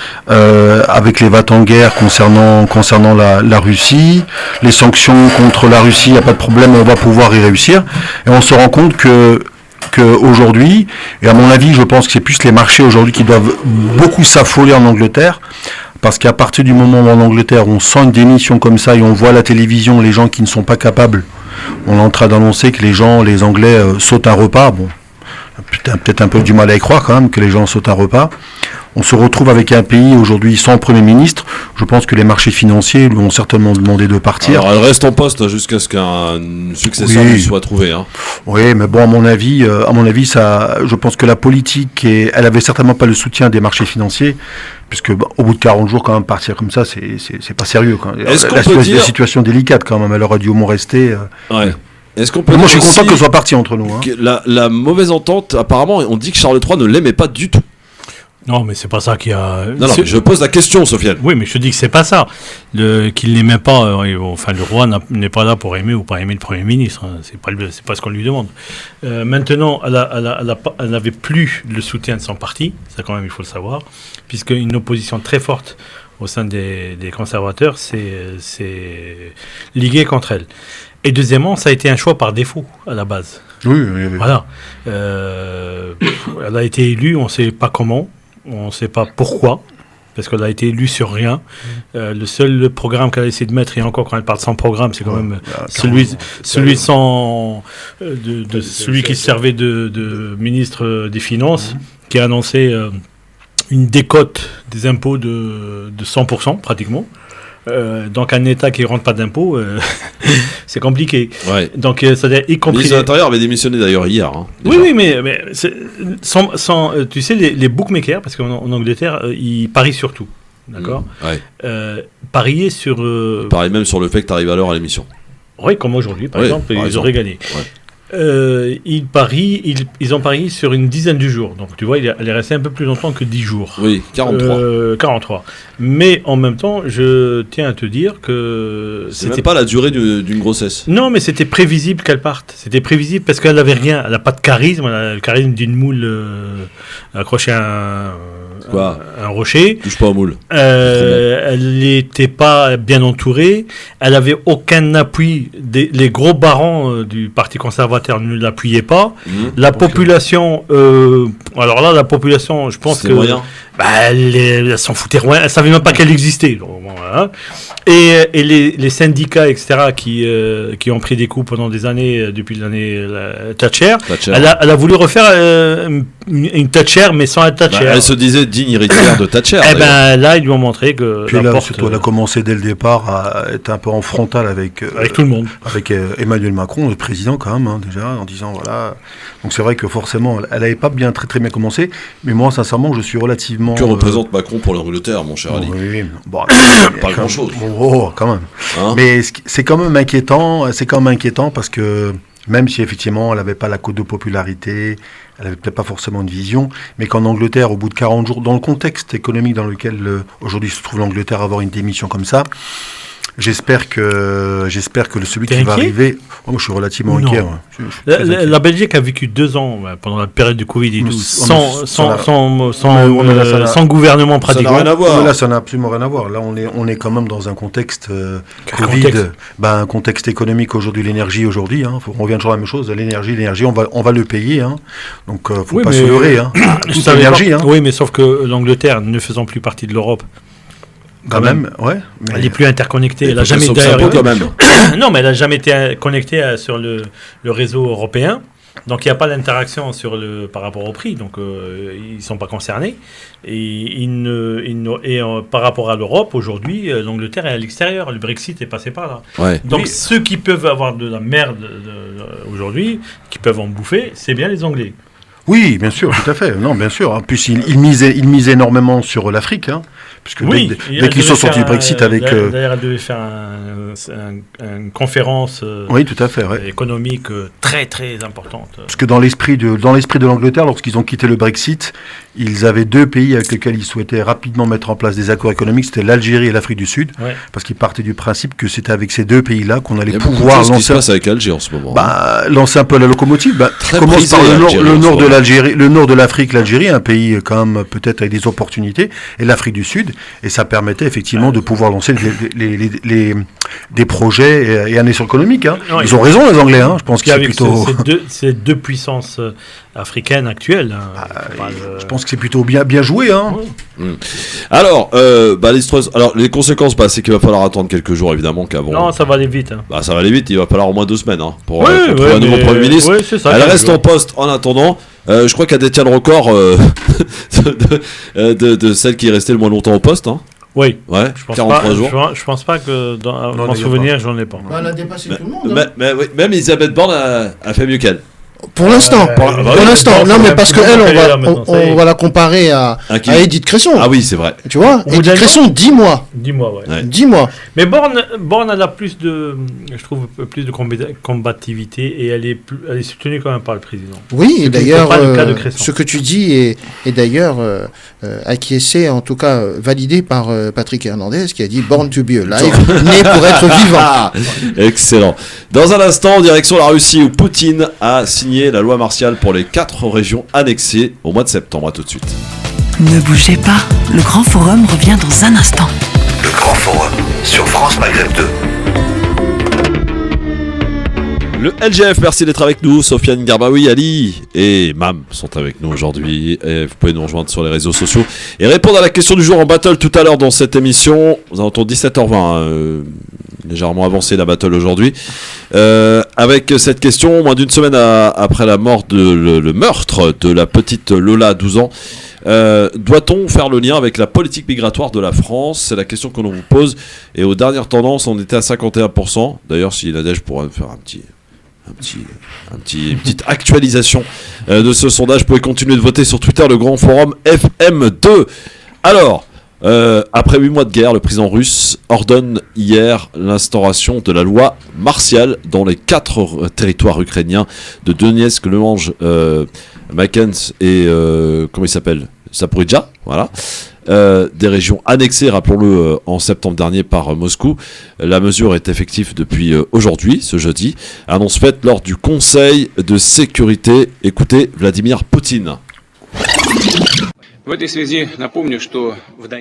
avec les va-t-en-guerre concernant la Russie, les sanctions contre la Russie, il n'y a pas de problème, on va pouvoir y réussir. Et on se rend compte que aujourd'hui, et à mon avis, je pense que c'est plus les marchés aujourd'hui qui doivent beaucoup s'affoler en Angleterre. Parce qu'à partir du moment où en Angleterre on sent une démission comme ça et on voit à la télévision les gens qui ne sont pas capables, on est en train d'annoncer que les Anglais sautent un repas. Bon, peut-être un peu du mal à y croire quand même que les gens sautent un repas. On se retrouve avec un pays aujourd'hui sans Premier ministre. Je pense que les marchés financiers lui ont certainement demandé de partir. Alors elle reste en poste jusqu'à ce qu'un successeur lui soit trouvé. Hein. Oui, mais bon, à mon avis, ça, je pense que la politique, elle avait certainement pas le soutien des marchés financiers, puisque au bout de 40 jours, quand même, partir comme ça, c'est pas sérieux. Quand même. La situation délicate quand même, elle aurait dû au moins rester. Ouais. Est-ce qu'on peut moi, je suis content qu'elle soit partie entre nous. Hein. La mauvaise entente, apparemment, on dit que Charles III ne l'aimait pas du tout. Non, mais c'est pas ça qui a. Non, mais je pose la question, Sofiane. Oui, mais je te dis que c'est pas ça. Qu'il n'aimait pas. Enfin, le roi n'est pas là pour aimer ou pas aimer le Premier ministre. Hein. C'est pas ce qu'on lui demande. Maintenant, elle n'avait plus le soutien de son parti. Ça, quand même, il faut le savoir, puisque une opposition très forte au sein des conservateurs s'est liguée contre elle. Et deuxièmement, ça a été un choix par défaut à la base. Oui. Voilà. Elle a été élue, on ne sait pas comment. On ne sait pas pourquoi, parce qu'elle a été élue sur rien. Le seul programme qu'elle a essayé de mettre, et encore quand elle parle sans programme, c'est quand même celui qui servait de ministre des Finances, qui a annoncé une décote des impôts de 100% pratiquement. Donc un État qui ne rentre pas d'impôts, c'est compliqué. Ouais. Donc c'est-à-dire y compris. Le ministre de l'Intérieur avait démissionné d'ailleurs hier. Hein, oui, mais sans tu sais, les bookmakers, parce qu'en Angleterre, ils parient sur tout. D'accord. Parier sur. Ils parient même sur le fait que tu arrives à l'heure à l'émission. Oui, comme aujourd'hui, par exemple, ils auraient gagné. Ouais. Ils ont parié sur une dizaine de jours. Donc, tu vois, elle est restée un peu plus longtemps que 10 jours. Oui, 43. 43. Mais en même temps, je tiens à te dire que... C'était même pas la durée d'une grossesse. Non, mais c'était prévisible qu'elle parte. C'était prévisible parce qu'elle n'avait rien. Elle n'a pas de charisme. Elle a le charisme d'une moule accrochée à un rocher. Touche pas au moule. Elle n'était pas bien entourée. Elle n'avait aucun appui. Les gros barons du Parti conservateur ne l'appuyaient pas. La population... alors là, la population, je pense que... moyen. Elle s'en foutait rien. Elle savait même pas qu'elle existait. Donc, voilà. Et les syndicats, etc., qui ont pris des coups pendant des années, depuis l'année Thatcher. Elle a voulu refaire une Thatcher, mais sans être Thatcher. Elle se disait digne héritière de Thatcher. Là, ils lui ont montré que. Puis là, surtout, elle a commencé dès le départ à être un peu en frontal avec tout le monde. Avec Emmanuel Macron, le président, quand même, hein, déjà, en disant voilà. Donc c'est vrai que forcément, elle n'avait pas très bien commencé. Mais moi, sincèrement, je suis relativement. Que représente Macron pour l'Angleterre, mon cher Ali? Oui, bon, pas grand-chose. Quand même. Hein, mais c'est quand même inquiétant. C'est quand même inquiétant parce que même si effectivement elle n'avait pas la cote de popularité, elle n'avait peut-être pas forcément une vision, mais qu'en Angleterre, au bout de 40 jours, dans le contexte économique dans lequel aujourd'hui se trouve l'Angleterre, avoir une démission comme ça. J'espère que celui qui va arriver. Oh, moi, je suis relativement inquiet. La Belgique a vécu 2 ans pendant la période du Covid et tout, sans gouvernement pratiquement. Ça n'a rien à voir. Là, ça n'a absolument rien à voir. Là, on est quand même dans un contexte Covid, un contexte économique aujourd'hui, l'énergie aujourd'hui. Hein, on revient toujours à la même chose. L'énergie, on va le payer. Hein, donc, faut pas se leurrer. Hein, toute l'énergie. Hein. Oui, mais sauf que l'Angleterre, ne faisant plus partie de l'Europe. Quand même, ouais. Mais... Elle est plus interconnectée. Elle a jamais quand même. Non, mais elle n'a jamais été connectée sur le réseau européen. Donc il n'y a pas d'interaction par rapport au prix. Donc ils ne sont pas concernés. Et, par rapport à l'Europe, aujourd'hui, l'Angleterre est à l'extérieur. Le Brexit est passé par là. Ouais. Donc ceux qui peuvent avoir de la merde aujourd'hui, qui peuvent en bouffer, c'est bien les Anglais. Oui, bien sûr, tout à fait. Non, bien sûr. En plus, il mise énormément sur l'Afrique, hein, puisque dès qu'ils sont sortis du Brexit avec. D'ailleurs, elle devait faire une conférence tout à fait, économique très très importante. Parce que dans l'esprit de l'Angleterre, lorsqu'ils ont quitté le Brexit, ils avaient 2 pays avec lesquels ils souhaitaient rapidement mettre en place des accords économiques. C'était l'Algérie et l'Afrique du Sud, parce qu'ils partaient du principe que c'était avec ces 2 pays-là qu'on allait pouvoir lancer. Qu'est-ce qui se passe avec Alger en ce moment? Lancer un peu la locomotive. Commence par le nord de l'Algérie, le nord de l'Afrique, l'Algérie, un pays quand même peut-être avec des opportunités, et l'Afrique du Sud, et ça permettait effectivement de pouvoir lancer des projets et un essor économique. Hein. Ils ont raison les Anglais, hein. Je pense que c'est plutôt... Ces deux puissances africaines actuelles. Hein. Je pense que c'est plutôt bien joué. Hein. Alors, les conséquences, c'est qu'il va falloir attendre quelques jours évidemment qu'avant. Non, ça va aller vite. Hein. Ça va aller vite, il va falloir au moins 2 semaines pour trouver un nouveau Premier ministre. Elle reste en poste en attendant. Je crois qu'elle détient le record de celle qui est restée le moins longtemps au poste. Hein. Oui, ouais, je pense 43 pas, jours. Je pense pas que dans mon souvenir, j'en ai pas. Elle a dépassé tout le monde. Hein. Mais même Elisabeth Borne a fait mieux qu'elle. Pour l'instant, non, mais parce qu'elle, on va la comparer à Edith Cresson. Ah oui, c'est vrai. Tu vois, Edith Cresson, 10 mois. 10 mois, ouais. 10 mois. Mais Borne, elle a plus de combativité et elle est soutenue quand même par le président. Oui, et d'ailleurs, ce que tu dis est d'ailleurs acquiescé, en tout cas validé par Patrick Hernandez, qui a dit Born to be alive, né pour être vivant. Excellent. Dans un instant, en direction de la Russie, où Poutine a signé la loi martiale pour les 4 régions annexées au mois de septembre. À tout de suite. Ne bougez pas, le Grand Forum revient dans un instant. Le Grand Forum sur France Maghreb 2. Le LGF, merci d'être avec nous. Sofiane Garbaoui, Ali et Mam sont avec nous aujourd'hui. Et vous pouvez nous rejoindre sur les réseaux sociaux et répondre à la question du jour en battle tout à l'heure dans cette émission. Vous entendez 17h20, légèrement avancé la battle aujourd'hui. Avec cette question, moins d'une semaine après la mort le meurtre de la petite Lola, 12 ans. Doit-on faire le lien avec la politique migratoire de la France? C'est la question que l'on vous pose. Et aux dernières tendances, on était à 51%. D'ailleurs, si Nadège pourra me faire une petite actualisation de ce sondage, vous pouvez continuer de voter sur Twitter, le grand forum FM2. Alors, après 8 mois de guerre, le président russe ordonne hier l'instauration de la loi martiale dans les 4 territoires ukrainiens de Donetsk, Luhansk, Luhansk et comment il s'appelle, Zaporijia, voilà. Des régions annexées, rappelons-le, en septembre dernier par Moscou. La mesure est effective depuis aujourd'hui, ce jeudi. Annonce faite lors du Conseil de sécurité. Écoutez Vladimir Poutine.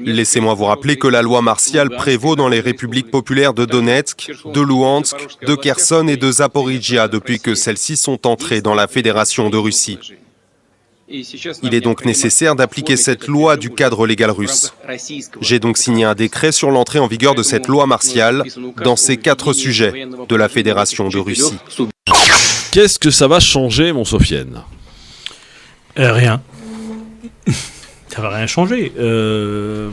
Laissez-moi vous rappeler que la loi martiale prévaut dans les républiques populaires de Donetsk, de Luhansk, de Kherson et de Zaporijia depuis que celles-ci sont entrées dans la Fédération de Russie. Il est donc nécessaire d'appliquer cette loi du cadre légal russe. J'ai donc signé un décret sur l'entrée en vigueur de cette loi martiale dans ces 4 sujets de la Fédération de Russie. Qu'est-ce que ça va changer, mon Sofiane ? Rien. Ça va rien changer. Il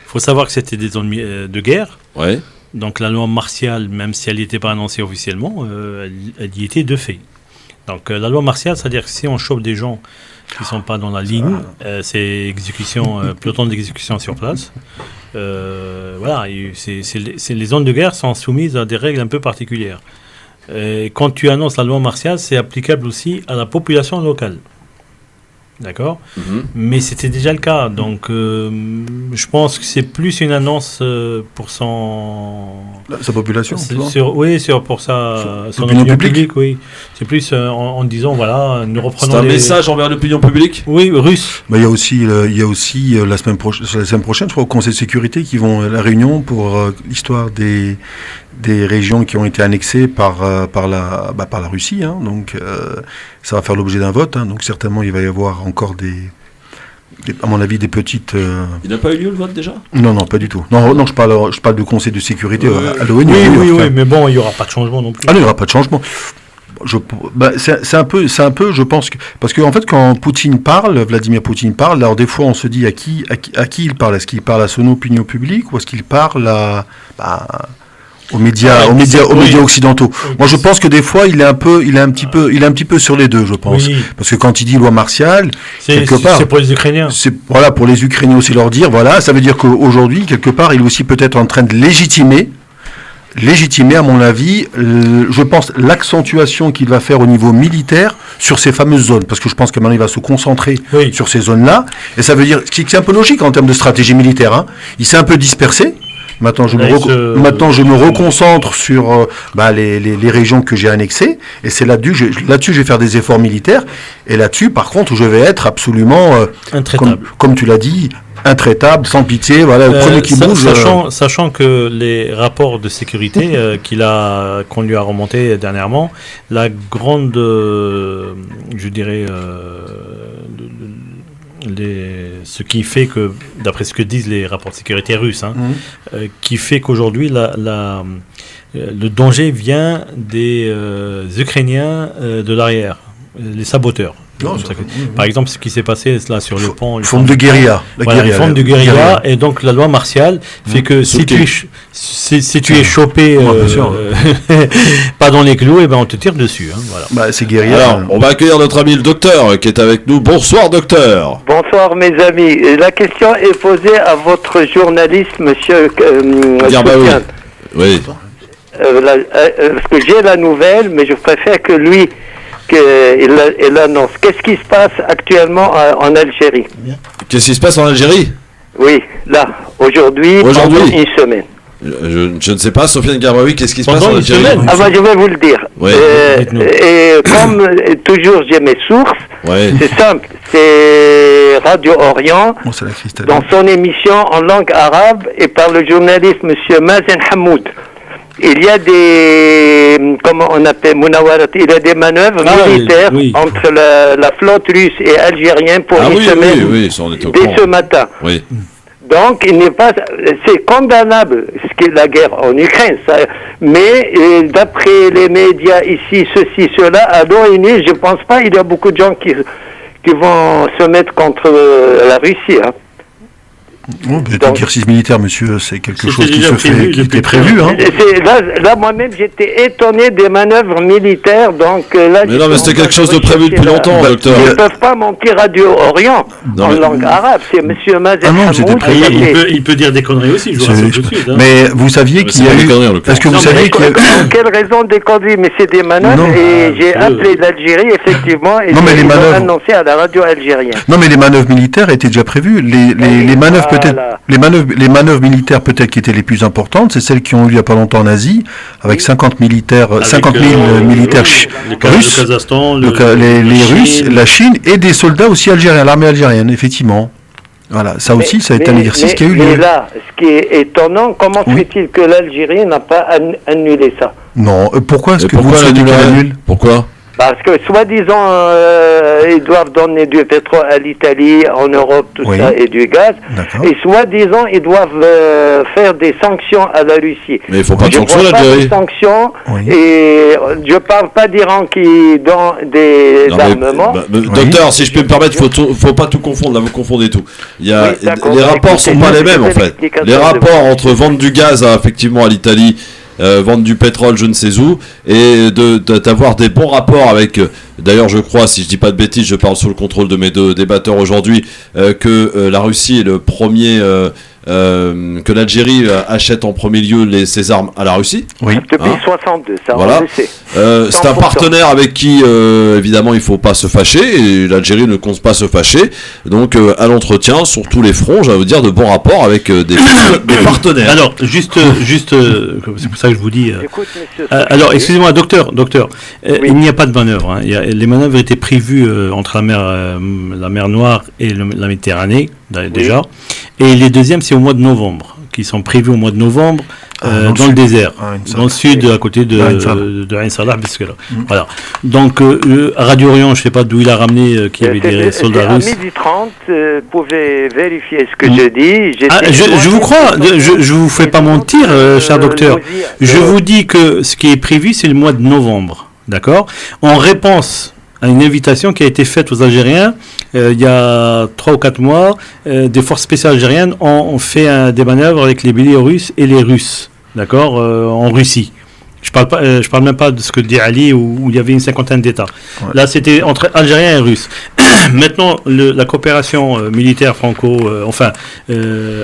faut savoir que c'était des zones de guerre. Ouais. Donc la loi martiale, même si elle n'était pas annoncée officiellement, elle y était de fait. Donc la loi martiale, c'est-à-dire que si on chope des gens qui ne sont pas dans la ligne, c'est exécution, peloton d'exécution sur place. Voilà, les zones de guerre sont soumises à des règles un peu particulières. Et quand tu annonces la loi martiale, c'est applicable aussi à la population locale. D'accord. Mais c'était déjà le cas. Donc, je pense que c'est plus une annonce pour sa population. Pour son opinion publique. Oui. C'est plus en disant voilà, nous reprenons. C'est un message envers l'opinion publique. Oui, russe. Il y a aussi la semaine prochaine, je crois, au Conseil de sécurité qui vont à la réunion pour l'histoire des régions qui ont été annexées par la Russie. Hein. Donc, ça va faire l'objet d'un vote. Hein. Donc, certainement, il va y avoir encore à mon avis, des petites... Il n'a pas eu lieu le vote déjà ? Non, pas du tout. Non, je parle du Conseil de sécurité à l'ONU. Oui, mais bon, il n'y aura pas de changement non plus. Ah non, il n'y aura pas de changement. C'est un peu, je pense que... Parce qu'en fait, quand Vladimir Poutine parle, alors des fois, on se dit à qui il parle. Est-ce qu'il parle à son opinion publique ou est-ce qu'il parle aux médias occidentaux. Moi, je pense que des fois, il est un petit peu sur les deux, je pense. Oui. Parce que quand il dit loi martiale, quelque part, c'est pour les Ukrainiens. Voilà, pour les Ukrainiens aussi leur dire, voilà, ça veut dire qu'aujourd'hui, quelque part, il est aussi peut-être en train de légitimer, à mon avis, je pense, l'accentuation qu'il va faire au niveau militaire sur ces fameuses zones. Parce que je pense que maintenant, il va se concentrer sur ces zones-là. Et ça veut dire, c'est un peu logique en termes de stratégie militaire, hein. Il s'est un peu dispersé. Maintenant, je me reconcentre sur les régions que j'ai annexées, et c'est là-dessus, je vais faire des efforts militaires, et là-dessus, par contre, je vais être absolument, comme tu l'as dit, intraitable, sans pitié, voilà, le premier qui bouge. Sachant que les rapports de sécurité qu'on lui a remontés dernièrement, la grande, je dirais, ce qui fait que, d'après ce que disent les rapports de sécurité russes, qui fait qu'aujourd'hui le danger vient des Ukrainiens de l'arrière, les saboteurs. Par exemple, ce qui s'est passé là sur le pont. Forme de guérilla. Forme de guérilla. Et donc la loi martiale fait que si tu es chopé pas dans les clous, et ben on te tire dessus. Hein, voilà. C'est guérilla. Alors, on va accueillir notre ami le docteur qui est avec nous. Bonsoir docteur. Bonsoir mes amis. La question est posée à votre journaliste, monsieur Sofiane. Oui. Parce que j'ai la nouvelle, mais je préfère que lui il annonce. Qu'est-ce qui se passe actuellement en Algérie? Qu'est-ce qui se passe en Algérie? Oui, là, aujourd'hui, pendant une semaine. Je ne sais pas, Sofiane Garbaoui, qu'est-ce qui se passe en Algérie? Je vais vous le dire. Oui. Et comme toujours j'ai mes sources, c'est simple, c'est Radio Orient, dans son émission en langue arabe et par le journaliste monsieur Mazen Hamoud. Il y a des, comment on appelle, il y a des manœuvres militaires entre la flotte russe et algérienne pour une semaine dès ce matin. Oui. Donc, c'est condamnable ce qu'est la guerre en Ukraine. Mais d'après les médias ici, ceci, cela, à l'ONU, je pense pas, il y a beaucoup de gens qui vont se mettre contre la Russie. Hein. L'exercice militaire, monsieur, c'est quelque chose qui se fait, qui était prévu. Hein. Là, moi-même, j'étais étonné des manœuvres militaires. Donc là, mais non, mais c'était quelque chose de prévu depuis longtemps, docteur. Ils ne peuvent pas mentir Radio Orient en langue arabe. C'est monsieur Mazen Hamoud. Il peut dire des conneries aussi, je vous rassure tout de suite. Hein. Mais vous saviez qu'il y a eu... Est-ce que vous saviez qu'il y a eu... Quelle raison des conneries? Mais c'est des manœuvres et j'ai appelé l'Algérie, effectivement, et ils ont annoncé à la radio algérienne. Non, mais les manœuvres militaires étaient déjà prévues. Les manœuvres les manœuvres militaires peut-être qui étaient les plus importantes, c'est celles qui ont eu il n'y a pas longtemps en Asie, avec 50 000 militaires russes, les Russes, la Chine et des soldats aussi algériens, l'armée algérienne, effectivement. Voilà, ça aussi, ça a été un exercice qui a eu lieu. Mais là, ce qui est étonnant, comment se fait-il que l'Algérie n'a pas annulé ça? Non, pourquoi est-ce que vous souhaitez qu'elle annule? Pourquoi? Parce que, soi-disant, ils doivent donner du pétrole à l'Italie, en Europe, tout ça, et du gaz. Et soi-disant, ils doivent faire des sanctions à la Russie. Mais il ne faut pas de sanctions, l'Algérie. Des sanctions, et je ne parle pas d'Iran qui donne des armements. Docteur, si je peux me permettre, il ne faut pas tout confondre. Là, vous confondez tout. Les rapports ne sont pas les mêmes, en fait. Les rapports entre vendre du gaz, effectivement, à l'Italie, vendre du pétrole je ne sais où, et d'avoir des bons rapports avec, d'ailleurs je crois, si je dis pas de bêtises, je parle sous le contrôle de mes deux débatteurs aujourd'hui, que la Russie est le premier, que l'Algérie achète en premier lieu ses armes à la Russie. Oui. Depuis 62, ça voilà. C'est un partenaire avec qui évidemment il faut pas se fâcher, et l'Algérie ne compte pas se fâcher, donc à l'entretien sur tous les fronts, j'ai envie de dire de bons rapports avec des partenaires. Alors juste c'est pour ça que je vous dis alors excusez-moi docteur, il n'y a pas de manœuvre, hein. Les manœuvres étaient prévues entre la mer Noire et la Méditerranée déjà, et les deuxièmes c'est au mois de novembre, qui sont prévus au mois de novembre dans le désert, dans le sud, à côté de Ain Salah, voilà. Donc Radio Orient, je ne sais pas d'où il a ramené qu'il y avait des soldats russes. À 12h30, vous pouvez vérifier ce que je dis. Je vous crois, je ne vous fais pas mentir, cher docteur. Je vous dis que ce qui est prévu, c'est le mois de novembre, d'accord, en réponse à une invitation qui a été faite aux Algériens il y a 3 ou 4 mois. Des forces spéciales algériennes ont fait des manœuvres avec les Biélorusses et les Russes, d'accord, en Russie. Je parle même pas de ce que dit Ali, où il y avait une 50aine d'États. Ouais. Là, c'était entre Algériens et Russes. Maintenant, la coopération militaire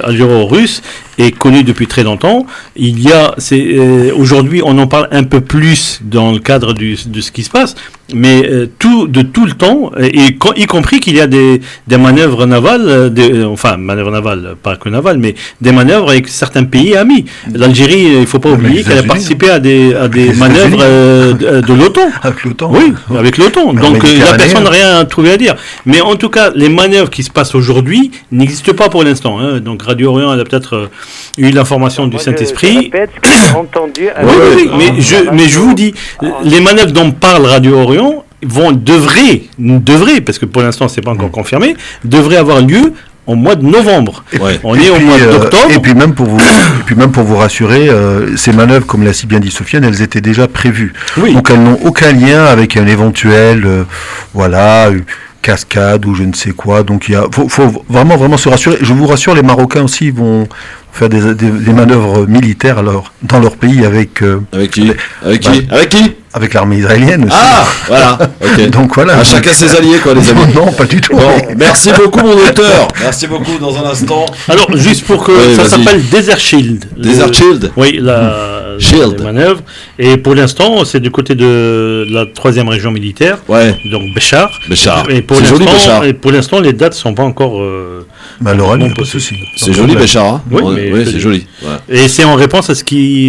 algéro-russe est connue depuis très longtemps. Aujourd'hui, on en parle un peu plus dans le cadre de ce qui se passe, mais de tout le temps, y compris qu'il y a des manœuvres navales, manœuvres navales, pas que navales, mais des manœuvres avec certains pays amis. L'Algérie, il ne faut pas oublier qu'elle a participé à des manœuvres de l'OTAN. Avec l'OTAN. Oui, avec l'OTAN. Donc la personne n'a rien trouvé à dire. Mais en tout cas, les manœuvres qui se passent aujourd'hui n'existent pas pour l'instant. Hein. Donc Radio Orient a peut-être eu l'information du Saint-Esprit. Oui, mais je vous dis, les manœuvres dont parle Radio Orient devraient, parce que pour l'instant c'est pas encore confirmé, devraient avoir lieu au mois de novembre. On est au mois d'octobre. Et puis même pour vous rassurer, ces manœuvres, comme l'a si bien dit Sofiane, elles étaient déjà prévues. Oui. Donc elles n'ont aucun lien avec un éventuel, cascade ou je ne sais quoi. Donc il faut vraiment se rassurer. Je vous rassure, les Marocains aussi vont faire des manœuvres militaires dans leur pays avec qui avec l'armée israélienne aussi. Ah, voilà. Okay. Donc voilà. À chacun ses alliés, quoi, les amis. Non, pas du tout. Bon, merci beaucoup, mon docteur. Merci beaucoup. Dans un instant. Alors, juste pour que ça s'appelle Desert Shield. Desert Shield. Oui, les manœuvres. Et pour l'instant, c'est du côté de la 3e région militaire. Ouais. Donc Béchar. Et pour l'instant, les dates sont pas encore. Alors, pas de souci. C'est joli, Béchar. Hein. Oui, c'est joli. Ouais. Et c'est en réponse à ce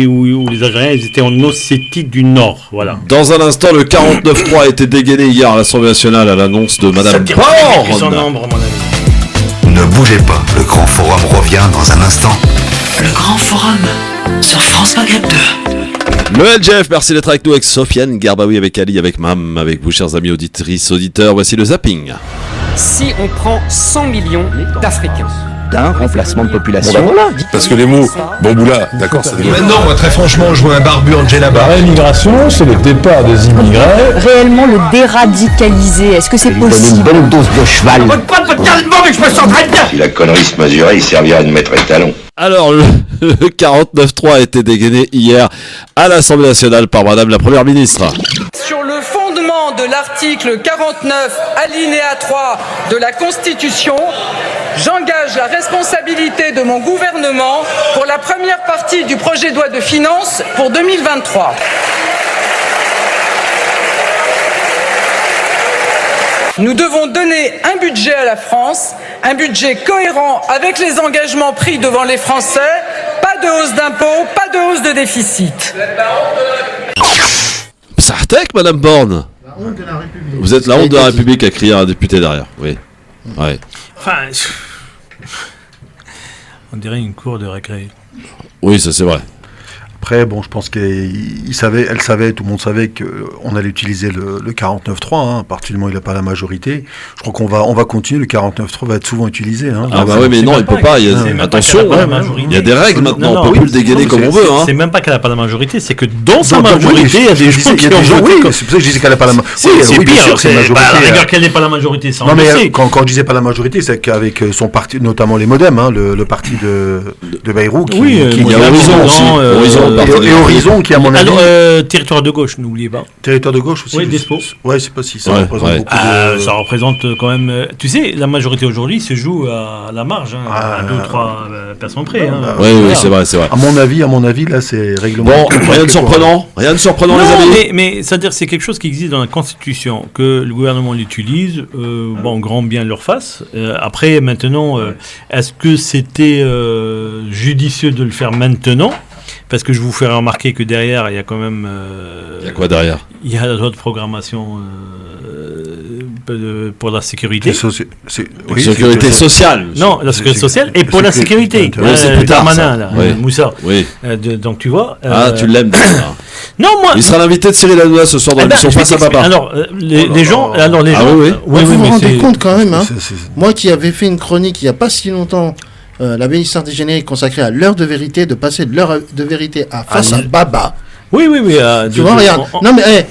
où les Algériens étaient en Ossétie du Nord. Voilà. Dans un instant, le 49.3 a été dégainé hier à l'Assemblée nationale à l'annonce de Madame Borne. Ne bougez pas, le Grand Forum revient dans un instant. Le Grand Forum sur France Maghreb 2. Le LGF, merci d'être avec nous, avec Sofiane Garbaoui, avec Ali, avec Mam, avec vous, chers amis auditrices, auditeurs. Voici le zapping. Si on prend 100 millions d'Africains d'un remplacement de population. Bon, voilà. Parce que les mots Bamboula, d'accord, c'est des mots. Maintenant, moi, très franchement, je vois un barbu en djellaba. La rémigration, c'est le départ des immigrés. Réellement le déradicaliser, est-ce que c'est possible? Une bonne dose de cheval. Si la connerie se mesurait, il servirait de maître étalon. Alors, le 49.3 a été dégainé hier à l'Assemblée nationale par Madame la Première ministre. Sur le fondement de l'article 49, alinéa 3 de la Constitution, j'engage la responsabilité de mon gouvernement pour la première partie du projet de loi de finances pour 2023. Nous devons donner un budget à la France, un budget cohérent avec les engagements pris devant les Français, pas de hausse d'impôts, pas de hausse de déficit. Sartek, Madame Borne. Vous êtes la honte de la République, a crié un député derrière. Oui. Ouais. Enfin, on dirait une cour de récré. Oui, ça c'est vrai. Après, bon, je pense elle savait, tout le monde savait qu'on allait utiliser le 49.3, hein, à partir du moment où il n'a pas la majorité. Je crois qu'on va continuer, le 49.3 va être souvent utilisé. Hein. Ah bah oui, mais non, il ne peut pas, attention, il y a des règles maintenant, on ne peut plus le dégainer comme on veut. Hein. C'est même pas qu'elle n'a pas la majorité, c'est que dans sa majorité, il y a des gens qui ont voté. Oui, c'est pour ça que je disais qu'elle n'a pas la majorité. C'est pire, c'est la qu'elle n'ait pas la majorité, ça on le sait. Quand je disais pas la majorité, c'est qu'avec son parti, notamment les Modem, hein, le parti de Bayrou, qui y a Horizon. Et Horizon qui, à mon avis... Alors, territoire de gauche, n'oubliez pas. Territoire de gauche aussi. Oui, Despo. Ouais, c'est pas si ça représente beaucoup de... Ça représente quand même... Tu sais, la majorité aujourd'hui se joue à la marge, hein, à 2 ou 3 personnes près. Oui, c'est vrai. À mon avis, là, c'est règlement... Bon, rien de surprenant, les amis. Mais c'est-à-dire, c'est quelque chose qui existe dans la Constitution, que le gouvernement l'utilise, grand bien leur face. Après, maintenant, est-ce que c'était judicieux de le faire maintenant ? Parce que je vous ferai remarquer que derrière, il y a quand même... il y a quoi derrière ? Il y a la loi de programmation pour la sécurité. Sécurité sociale. Non, la sécurité sociale et pour la sécurité. C'est plus tard, Darmanin, là, Moussa. Oui. Donc tu vois... tu l'aimes, Non, moi... Il sera l'invité de Cyril Hanouna ce soir dans l'émission Face à Papa. Alors, les gens... Oui. Vous vous rendez compte quand même, hein, moi qui avais fait une chronique il n'y a pas si longtemps, la bénédiction des génériques consacrée à l'heure de vérité, de passer de l'heure de vérité à Face à Baba. Oui. Tu vois, regarde. Non, mais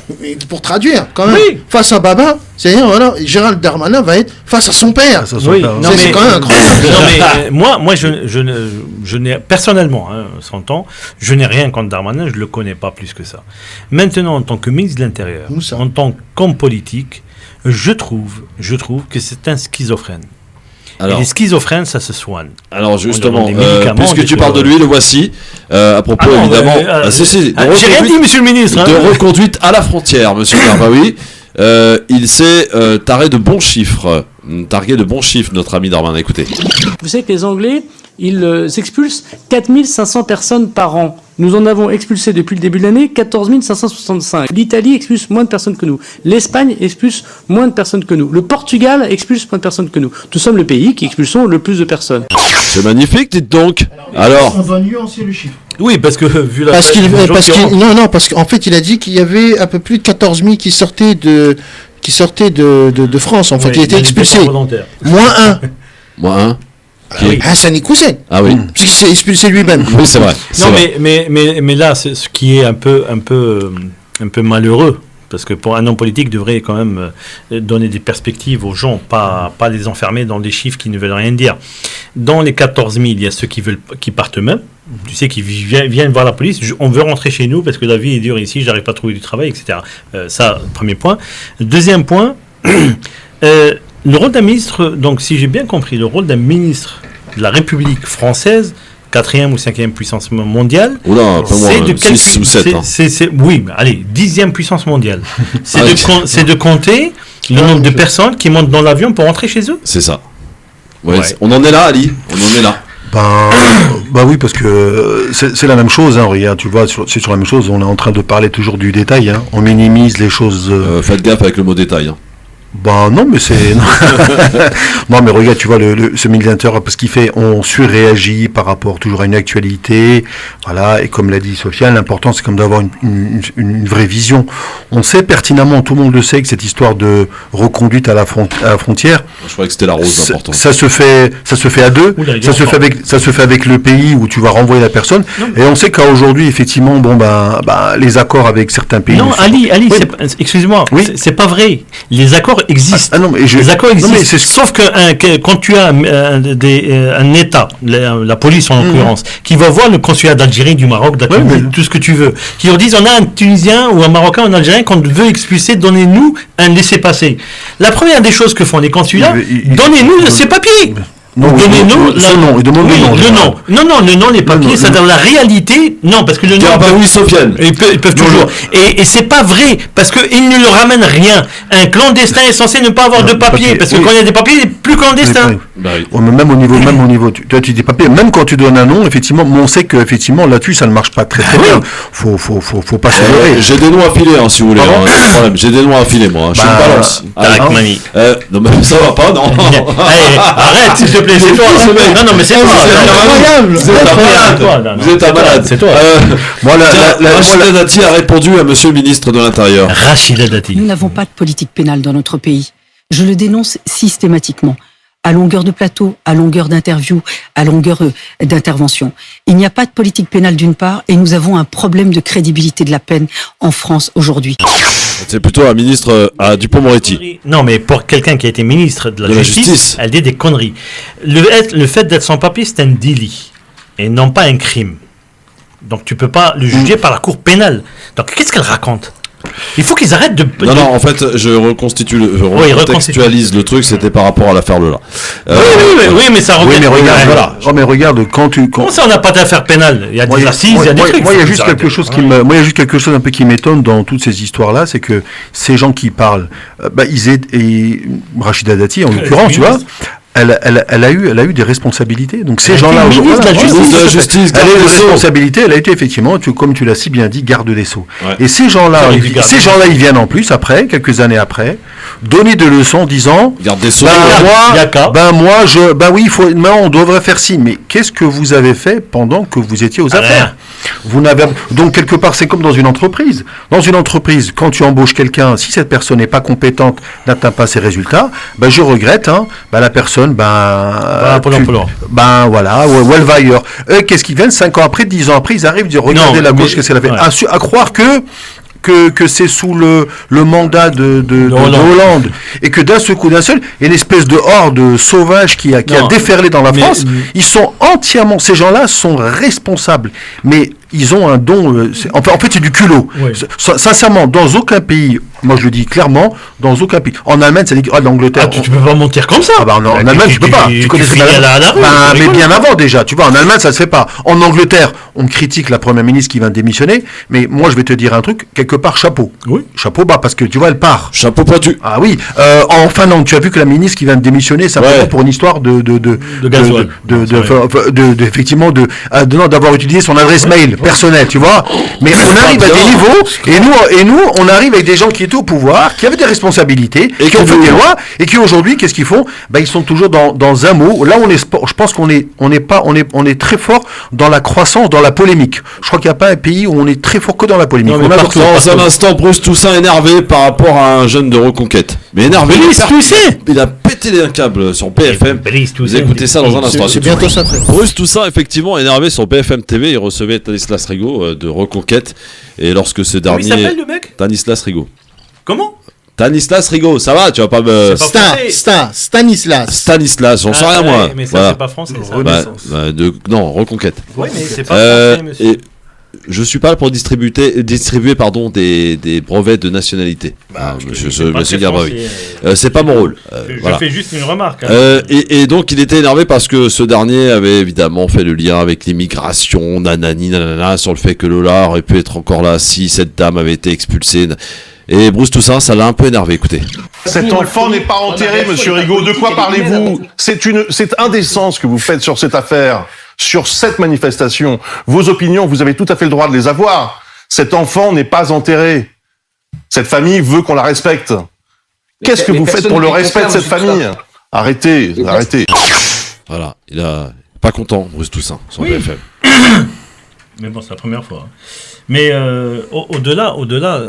pour traduire, quand même, Face à Baba, c'est-à-dire, voilà, Gérald Darmanin va être face à son père. Oui, c'est quand même incroyable. Non, mais moi, je n'ai, personnellement, s'entend, je n'ai rien contre Darmanin, je ne le connais pas plus que ça. Maintenant, en tant que ministre de l'Intérieur, en tant qu'homme politique, je trouve que c'est un schizophrène. Alors, et les schizophrènes, ça se soigne. Alors justement, puisque tu parles de lui, le voici, à propos évidemment... j'ai rien dit, monsieur le ministre. De reconduite à la frontière, monsieur Darmanin. Il s'est targué de bons chiffres, notre ami Darmanin. Écoutez. Vous savez que les Anglais, ils expulsent 4500 personnes par an. Nous en avons expulsé depuis le début de l'année 14 565. L'Italie expulse moins de personnes que nous. L'Espagne expulse moins de personnes que nous. Le Portugal expulse moins de personnes que nous. Nous sommes le pays qui expulsons le plus de personnes. C'est magnifique, dites donc. Alors on va nuancer le chiffre. Oui, parce que vu la... Parce qu'en fait, il a dit qu'il y avait un peu plus de 14 000 qui sortaient de France. En fait, il était expulsé. Moins 1. Hassani Kousset. Ah oui. Puisqu'il s'est expulsé lui-même. Oui, c'est vrai. Mais là, ce qui est un peu malheureux, parce que pour un homme politique devrait quand même donner des perspectives aux gens, pas les enfermer dans des chiffres qui ne veulent rien dire. Dans les 14 000, il y a ceux qui partent eux-mêmes. Tu sais, qui viennent voir la police. On veut rentrer chez nous parce que la vie est dure ici, j'arrive pas à trouver du travail, etc. Ça, premier point. Deuxième point. Le rôle d'un ministre, donc si j'ai bien compris, le rôle d'un ministre de la République française, 4e ou 5e puissance mondiale, c'est de 6 ou 7. Oui, mais allez, 10e puissance mondiale. C'est de compter le nombre de personnes qui montent dans l'avion pour rentrer chez eux. C'est ça. Ouais. On en est là, Ali. On en est là. Bah oui, parce que c'est la même chose. Hein, regarde, tu vois, c'est sur la même chose. On est en train de parler toujours du détail. Hein. On minimise les choses. Faites gaffe avec le mot détail. Hein. Bah non, mais c'est non mais regarde, tu vois ce militaire, parce qu'il fait, on surréagit par rapport toujours à une actualité, voilà. Et comme l'a dit Sofiane, l'important c'est comme d'avoir une vraie vision. On sait pertinemment, tout le monde le sait, que cette histoire de reconduite à la frontière. Je croyais que c'était la rose important. Ça se fait à deux. Ça se fait avec le pays où tu vas renvoyer la personne. Non, et on sait qu'aujourd'hui, effectivement, les accords avec certains pays. Non, Ali, oui. Excusez-moi, oui, c'est pas vrai. Les accords existent. Les accords existent. Sauf que quand tu as un État, la police en l'occurrence, qui va voir le consulat d'Algérie, du Maroc, tout ce que tu veux, qui leur disent on a un Tunisien ou un Marocain ou un Algérien qu'on veut expulser, donnez-nous un laissez-passer. La première des choses que font les consulats, donnez-nous ces papiers. Non, donnez-nous le nom, les papiers, c'est-à-dire la réalité. Non, parce que le nom. Oui, Sofiane. Ils peuvent toujours. Et c'est pas vrai, parce qu'ils ne leur ramènent rien. Un clandestin est censé ne pas avoir de papiers, parce que quand il y a des papiers, il est plus clandestin. Même au niveau, tu dis papiers, même quand tu donnes un nom, effectivement, on sait que effectivement là-dessus, ça ne marche pas très bien. Faut pas se leurrer. J'ai des noms à filer, si vous voulez. J'ai des noms à filer, moi. Je suis une balance. Non, mais ça va pas, non. Arrête, s'il te plaît, c'est toi. Non, mais c'est toi. Vous êtes un malade. C'est toi. Rachida Dati a répondu à monsieur le ministre de l'Intérieur. Rachida Dati. Nous n'avons pas de politique pénale dans notre pays. Je le dénonce systématiquement. À longueur de plateau, à longueur d'interview, à longueur d'intervention. Il n'y a pas de politique pénale d'une part, et nous avons un problème de crédibilité de la peine en France aujourd'hui. C'est plutôt un ministre à Dupond-Moretti. Non, mais pour quelqu'un qui a été ministre de la Justice, elle dit des conneries. Le fait d'être sans papier, c'est un délit, et non pas un crime. Donc tu peux pas le juger par la cour pénale. Donc qu'est-ce qu'elle raconte ? Il faut qu'ils arrêtent de... Non, en fait, je recontextualise le truc, c'était par rapport à l'affaire Lola. Oui, mais ça regarde... mais regarde, quand tu... Comment ça, on n'a pas d'affaire pénale ? Il y a des assises, il y a des trucs. Moi, il y a juste quelque chose un peu qui m'étonne dans toutes ces histoires-là, c'est que ces gens qui parlent, et Rachida Dati, en l'occurrence, tu vois... Elle a eu des responsabilités. Donc ces gens-là, ministre de la Justice, elle a eu des responsabilités. Elle a été effectivement, comme tu l'as si bien dit, garde des Sceaux. Ouais. Et ces gens-là, ils viennent en plus après, quelques années après, donner des leçons, disant, garde des Sceaux. On devrait faire ci. Mais qu'est-ce que vous avez fait pendant que vous étiez aux affaires ? Donc quelque part, c'est comme dans une entreprise. Dans une entreprise, quand tu embauches quelqu'un, si cette personne n'est pas compétente, n'atteint pas ses résultats, je regrette. La personne, ou elle va ailleurs. Qu'est-ce qu'ils viennent 5 ans après, 10 ans après, ils arrivent, ils disent regardez la gauche, qu'est-ce qu'elle a fait. À croire que c'est sous le mandat de Hollande, et que d'un seul, une espèce de horde sauvage qui a déferlé dans la France. Ils sont entièrement, ces gens-là sont responsables, mais ils ont un don, en fait c'est du culot. Oui. Sincèrement, dans aucun pays, moi je le dis clairement, dans aucun pays. En Allemagne, ça dit l'Angleterre. Tu peux pas mentir comme ça. En Allemagne, tu peux pas. Tu connais mais bien avant déjà. Tu vois, en Allemagne, ça se fait pas. En Angleterre, on critique la première ministre qui vient de démissionner, mais moi je vais te dire un truc, quelque part chapeau. Oui. Chapeau bas, parce que tu vois, elle part. Chapeau pointu. Ah oui. En Finlande, tu as vu que la ministre qui vient de démissionner, simplement pour une histoire effectivement d'avoir utilisé son adresse mail personnel, tu vois. Mais on arrive à des niveaux, et nous, on arrive avec des gens qui étaient au pouvoir, qui avaient des responsabilités, et qui ont fait des lois, et qui aujourd'hui, qu'est-ce qu'ils font ? Ils sont toujours dans un mot. Là, je pense qu'on est très fort dans la croissance, dans la polémique. Je crois qu'il n'y a pas un pays où on est très fort que dans la polémique. Dans un instant, Bruce Toussaint énervé par rapport à un jeune de Reconquête. Mais énervé, il a pété un câble sur BFM. Vous écoutez ça dans un instant. C'est bientôt ça. Bruce Toussaint, effectivement, énervé sur BFM TV, il recevait Stanislas Rigaud de Reconquête, et lorsque ce dernier... Comment il s'appelle, le mec ? Stanislas Rigaud. Comment ? Stanislas Rigaud, ça va, tu vas pas me... Stanislas, j'en sais rien moi. Mais ça, c'est pas français, ça. Non, Reconquête. Oui, mais c'est pas français, monsieur. Et je suis pas là pour distribuer des brevets de nationalité. Monsieur Gabraoui. C'est pas mon rôle. Je fais juste une remarque. Et donc il était énervé parce que ce dernier avait évidemment fait le lien avec l'immigration, nanana, sur le fait que Lola aurait pu être encore là si cette dame avait été expulsée. Et Bruce Toussaint, ça l'a un peu énervé, écoutez. Cet enfant n'est pas enterré, monsieur Rigaud. De quoi parlez-vous ? C'est indécent ce que vous faites sur cette affaire, sur cette manifestation. Vos opinions, vous avez tout à fait le droit de les avoir. Cet enfant n'est pas enterré. Cette famille veut qu'on la respecte. Qu'est-ce que vous faites pour le respect de cette famille? Arrêtez. Voilà, il a pas content, Bruce Toussaint, sur BFM. Mais bon, c'est la première fois. Mais au-delà,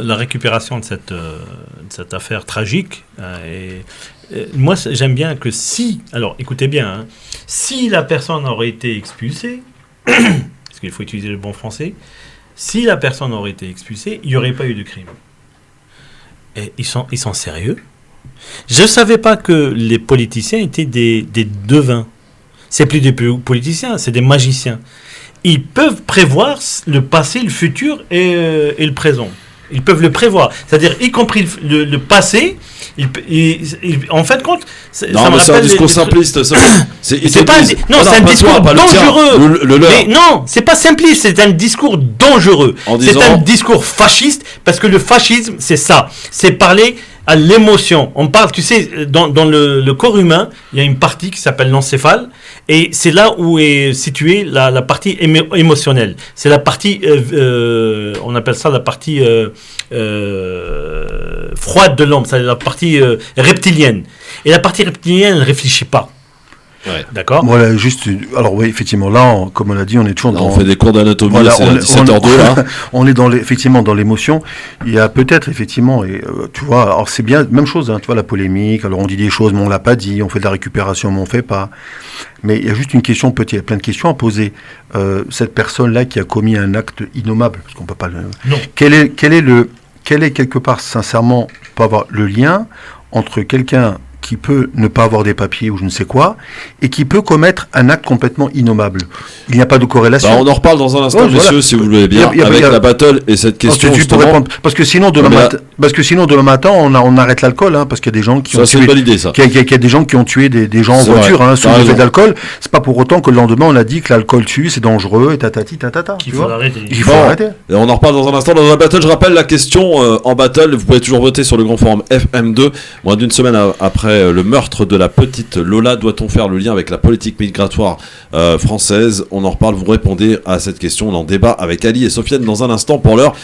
la récupération de cette affaire tragique, moi j'aime bien que alors écoutez bien, si la personne aurait été expulsée, parce qu'il faut utiliser le bon français, si la personne aurait été expulsée, il n'y aurait pas eu de crime. Et ils sont sérieux. Je ne savais pas que les politiciens étaient des devins. C'est plus des politiciens, c'est des magiciens. Ils peuvent prévoir le passé, le futur et le présent. Ils peuvent le prévoir. C'est-à-dire, y compris le passé, en fait, compte... Non, mais c'est un discours simpliste. C'est un discours dangereux. Mais non, c'est pas simpliste, c'est un discours dangereux. C'est un discours fasciste, parce que le fascisme, c'est ça. C'est parler à l'émotion. On parle, tu sais, dans le corps humain, il y a une partie qui s'appelle l'encéphale, et c'est là où est située la partie émotionnelle. C'est la partie, on appelle ça la partie froide de l'homme, c'est la partie reptilienne. Et la partie reptilienne, elle ne réfléchit pas. Ouais. D'accord. Voilà, juste. Alors oui, effectivement, là, comme on l'a dit, on est toujours dans. On fait des cours d'anatomie. Voilà, c'est 17h02 là. On est effectivement dans l'émotion. Il y a peut-être effectivement, et tu vois, alors c'est bien, même chose. Hein, tu vois, la polémique. Alors on dit des choses, mais on l'a pas dit. On fait de la récupération, mais on fait pas. Mais il y a juste une question, il y a plein de questions à poser. Cette personne-là qui a commis un acte innommable, parce qu'on peut pas le. Non. Quel est quelque part, sincèrement, peut avoir le lien entre quelqu'un qui peut ne pas avoir des papiers ou je ne sais quoi, et qui peut commettre un acte complètement innommable. Il n'y a pas de corrélation. On en reparle dans un instant, messieurs, si vous le voulez bien, avec la battle et cette question. Parce que sinon, demain matin, on arrête l'alcool, hein, parce qu'il y a des gens qui ont tué. C'est une bonne idée, ça. Il y a des gens qui ont tué des gens en voiture, hein, sous l'effet d'alcool. C'est pas pour autant que le lendemain, on a dit que l'alcool tue, c'est dangereux, et tatati. Il faut l'arrêter. Il faut arrêter. On en reparle dans un instant dans la battle. Je rappelle la question en battle. Vous pouvez toujours voter sur le grand forum FM2. Moins d'une semaine après le meurtre de la petite Lola, doit-on faire le lien avec la politique migratoire française? On en reparle, vous répondez à cette question. On en débat avec Ali et Sofiane dans un instant. Pour l'heure,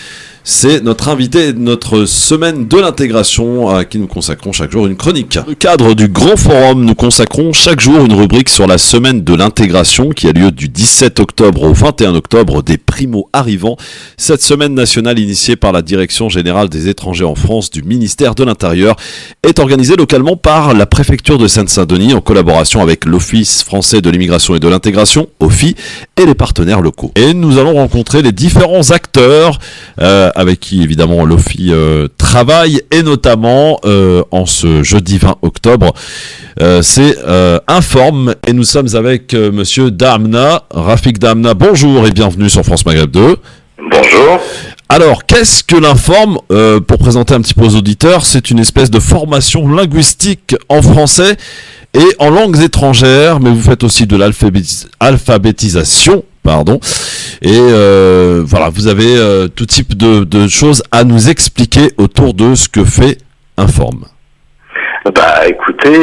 c'est notre invité de notre semaine de l'intégration à qui nous consacrons chaque jour une chronique. Dans le cadre du Grand Forum, nous consacrons chaque jour une rubrique sur la semaine de l'intégration qui a lieu du 17 octobre au 21 octobre des primo-arrivants. Cette semaine nationale initiée par la Direction Générale des Étrangers en France du ministère de l'Intérieur est organisée localement par la préfecture de Seine-Saint-Denis en collaboration avec l'Office français de l'immigration et de l'intégration, OFII, et les partenaires locaux. Et nous allons rencontrer les différents acteurs avec qui évidemment l'OFII travaille, et notamment en ce jeudi 20 octobre, c'est Informe, et nous sommes avec monsieur Damna, Rafik Damna. Bonjour et bienvenue sur France Maghreb 2. Bonjour. Alors, qu'est-ce que l'Informe? Pour présenter un petit peu aux auditeurs, c'est une espèce de formation linguistique en français et en langues étrangères, mais vous faites aussi de l'alphabétisation. Et voilà, vous avez tout type de choses à nous expliquer autour de ce que fait Informe. Écoutez,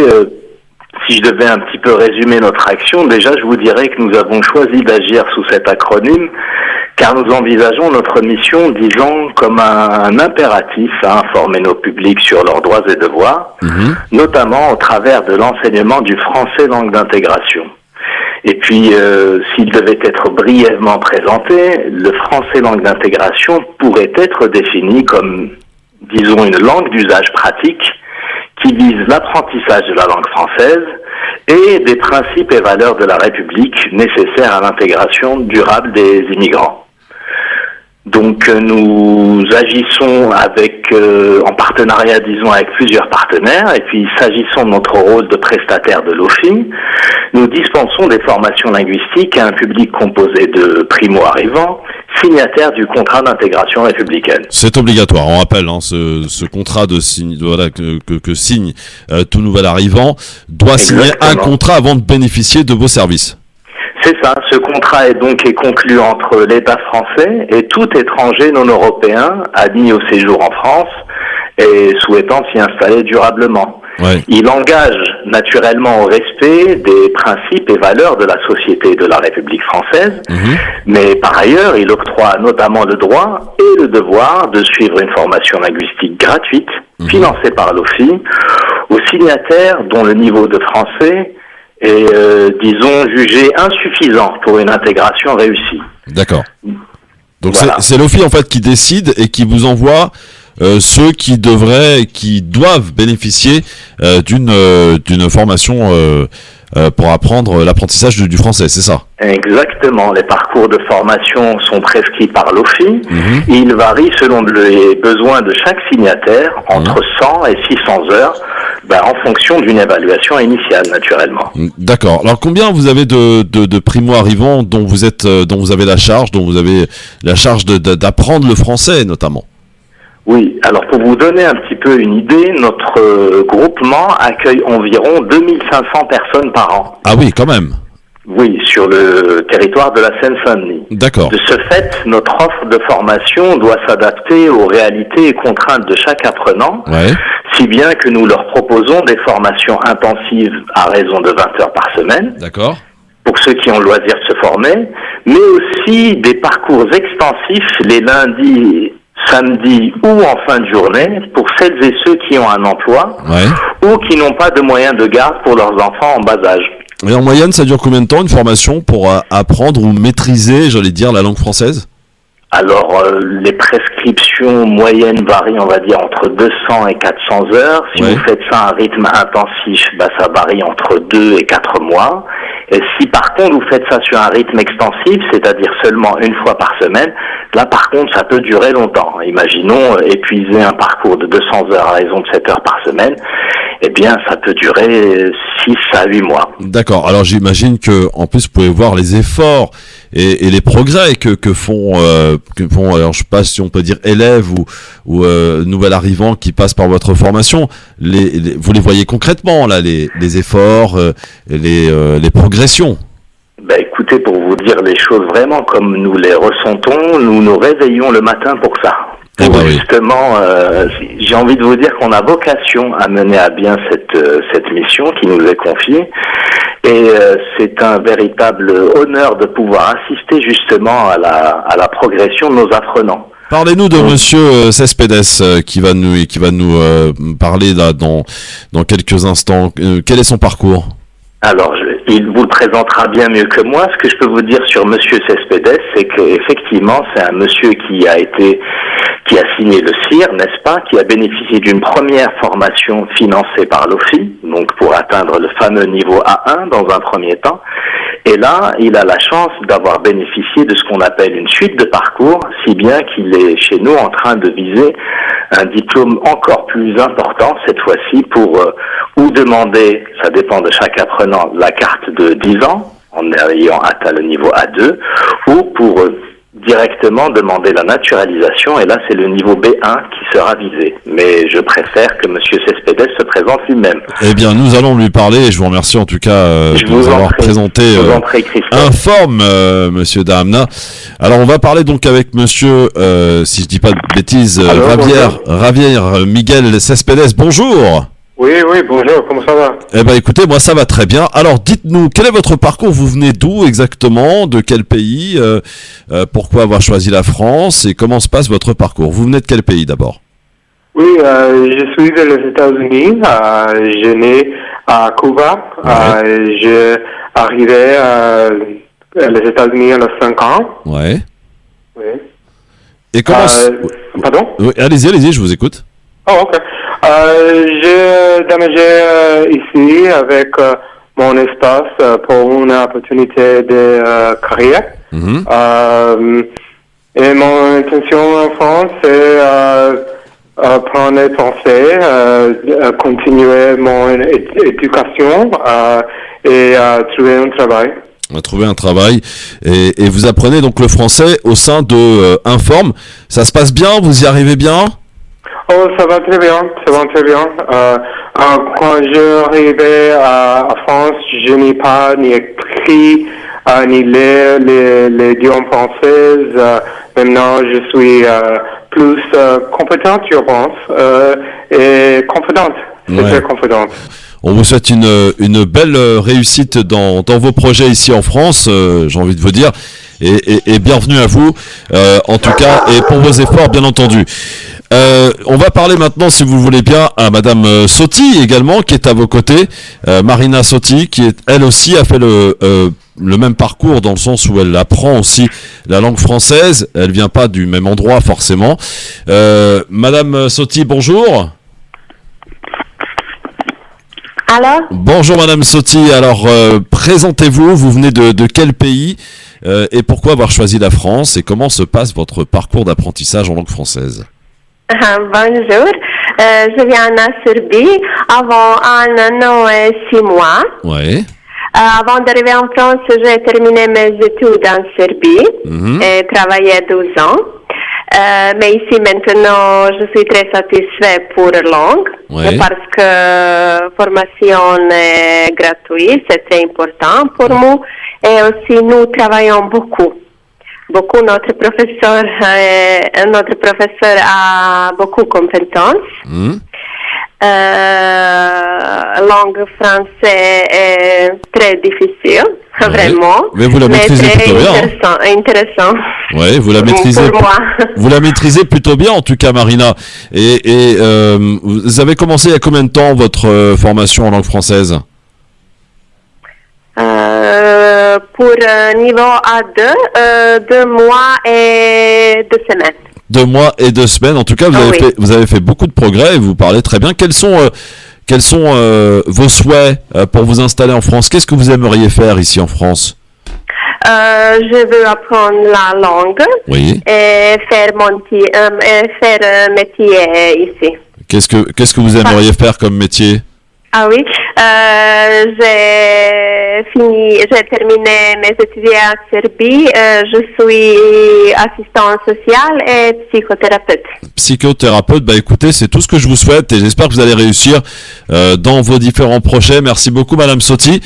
si je devais un petit peu résumer notre action, déjà je vous dirais que nous avons choisi d'agir sous cet acronyme car nous envisageons notre mission, disons, comme un impératif à informer nos publics sur leurs droits et devoirs, notamment au travers de l'enseignement du français langue d'intégration. Et puis, s'il devait être brièvement présenté, le français langue d'intégration pourrait être défini comme, disons, une langue d'usage pratique qui vise l'apprentissage de la langue française et des principes et valeurs de la République nécessaires à l'intégration durable des immigrants. Donc nous agissons en partenariat, disons, avec plusieurs partenaires, et puis s'agissant de notre rôle de prestataire de l'OFII, nous dispensons des formations linguistiques à un public composé de primo-arrivants, signataires du contrat d'intégration républicaine. C'est obligatoire, on rappelle, hein, ce contrat que signe tout nouvel arrivant doit signer un contrat avant de bénéficier de vos services. C'est ça, ce contrat est conclu entre l'État français et tout étranger non européen admis au séjour en France et souhaitant s'y installer durablement. Ouais. Il engage naturellement au respect des principes et valeurs de la société de la République française, mais par ailleurs, il octroie notamment le droit et le devoir de suivre une formation linguistique gratuite, financée par l'OFI, aux signataires dont le niveau de français est, disons, jugé insuffisant pour une intégration réussie. D'accord. Donc Voilà. c'est l'OFI en fait qui décide et qui vous envoie ceux qui doivent bénéficier d'une formation pour apprendre l'apprentissage du français, c'est ça? Exactement. Les parcours de formation sont prescrits par l'OFI. Ils varient selon les besoins de chaque signataire, entre 100 et 600 heures, en fonction d'une évaluation initiale, naturellement. D'accord. Alors combien vous avez de primo-arrivants dont vous avez la charge, d'apprendre le français notamment? Oui, alors pour vous donner un petit peu une idée, notre groupement accueille environ 2500 personnes par an. Ah oui, quand même. Oui, sur le territoire de la Seine-Saint-Denis. D'accord. De ce fait, notre offre de formation doit s'adapter aux réalités et contraintes de chaque apprenant, si bien que nous leur proposons des formations intensives à raison de 20 heures par semaine. D'accord. Pour ceux qui ont le loisir de se former, mais aussi des parcours extensifs les lundis, samedi ou en fin de journée pour celles et ceux qui ont un emploi ou qui n'ont pas de moyens de garde pour leurs enfants en bas âge. Et en moyenne, ça dure combien de temps une formation pour apprendre ou maîtriser, j'allais dire, la langue française? Alors, les prescriptions moyennes varient, on va dire, entre 200 et 400 heures. Si vous faites ça à un rythme intensif, ça varie entre 2 et 4 mois. Et si par contre vous faites ça sur un rythme extensif, c'est-à-dire seulement une fois par semaine, là par contre ça peut durer longtemps. Imaginons épuiser un parcours de 200 heures à raison de 7 heures par semaine, eh bien ça peut durer 6 à 8 mois. D'accord, alors j'imagine que en plus vous pouvez voir les efforts et les progrès que font, alors je sais pas si on peut dire élèves ou nouvel arrivants qui passent par votre formation. Vous les voyez concrètement là, les efforts, les progressions. Écoutez, pour vous dire les choses vraiment comme nous les ressentons, nous nous réveillons le matin pour ça. Justement, j'ai envie de vous dire qu'on a vocation à mener à bien cette mission qui nous est confiée. Et c'est un véritable honneur de pouvoir assister justement à la progression de nos apprenants. Parlez-nous de Monsieur Cespedes qui va nous parler là dans quelques instants. Quel est son parcours? Alors, il vous le présentera bien mieux que moi. Ce que je peux vous dire sur Monsieur Cespedes, c'est qu'effectivement, c'est un monsieur qui a signé le CIR, n'est-ce pas, qui a bénéficié d'une première formation financée par l'OFI, donc pour atteindre le fameux niveau A1 dans un premier temps. Et là, il a la chance d'avoir bénéficié de ce qu'on appelle une suite de parcours, si bien qu'il est chez nous en train de viser un diplôme encore plus important cette fois-ci pour ou demander, ça dépend de chaque apprenant, la carte de 10 ans en ayant atteint le niveau A2 ou pour directement demander la naturalisation, et là c'est le niveau B1 qui sera visé. Mais je préfère que M. Cespedes se présente lui-même. Eh bien, nous allons lui parler, et je vous remercie en tout cas de nous avoir présenté Informe, Monsieur Dahamna. Alors on va parler donc avec Monsieur, si je dis pas de bêtises, Javier Miguel Cespedes. Bonjour. Oui, bonjour, comment ça va? Eh ben écoutez, moi ça va très bien. Alors dites-nous, quel est votre parcours? Vous venez d'où exactement? De quel pays? Pourquoi avoir choisi la France? Et comment se passe votre parcours? Vous venez de quel pays d'abord? Oui, je suis des États-Unis. Je suis né à Cuba. J'ai arrivé aux États-Unis à 5 ans. Ouais. Oui. Et comment... Pardon? Oui, allez-y, je vous écoute. Oh, ok. J'ai déménagé ici avec mon espace pour une opportunité de carrière. Et mon intention en France, c'est apprendre le français, continuer mon éducation et trouver un travail. Trouver un travail. Et vous apprenez donc le français au sein de Informe. Ça se passe bien? Vous y arrivez bien? Oh, ça va très bien, Quand je arrivais à France, je n'ai pas ni écrit annihiler les idiomes français. Maintenant, je suis plus compétente, je pense, et confidente. C'est très confidente. On vous souhaite une belle réussite dans vos projets ici en France, j'ai envie de vous dire, et bienvenue à vous, en tout cas, et pour vos efforts, bien entendu. On va parler maintenant, si vous le voulez bien, à Madame Sotti également, qui est à vos côtés, Marina Sotti, qui elle aussi a fait le même parcours dans le sens où elle apprend aussi la langue française. Elle vient pas du même endroit forcément. Madame Sotti, bonjour. Alors ? Bonjour Madame Sotti. Alors présentez-vous. Vous venez de quel pays et pourquoi avoir choisi la France et comment se passe votre parcours d'apprentissage en langue française ? Bonjour. Je viens de Serbie avant 1 an et 6 mois. Ouais. Avant d'arriver en France, j'ai terminé mes études en Serbie et travaillé 12 ans. Mais ici, maintenant, je suis très satisfaite pour la langue parce que formation est gratuite, c'est très important pour nous. Et aussi, nous travaillons beaucoup. Notre professeur a beaucoup de compétences. Langue française est très difficile, vraiment. Mais vous la maîtrisez plutôt bien. Intéressant. Oui, vous la maîtrisez. Pour moi. Vous la maîtrisez plutôt bien, en tout cas, Marina. Et vous avez commencé il y a combien de temps votre formation en langue française ? Pour niveau A2, 2 mois et 2 semaines. 2 mois et 2 semaines. En tout cas, vous avez fait beaucoup de progrès et vous parlez très bien. Quels sont vos souhaits pour vous installer en France ? Qu'est-ce que vous aimeriez faire ici en France ? Je veux apprendre la langue et faire métier ici. Qu'est-ce que vous aimeriez faire comme métier ? Ah oui, j'ai terminé mes études en Serbie. Je suis assistante sociale et psychothérapeute. Psychothérapeute, écoutez, c'est tout ce que je vous souhaite et j'espère que vous allez réussir dans vos différents projets. Merci beaucoup, Madame Sotti.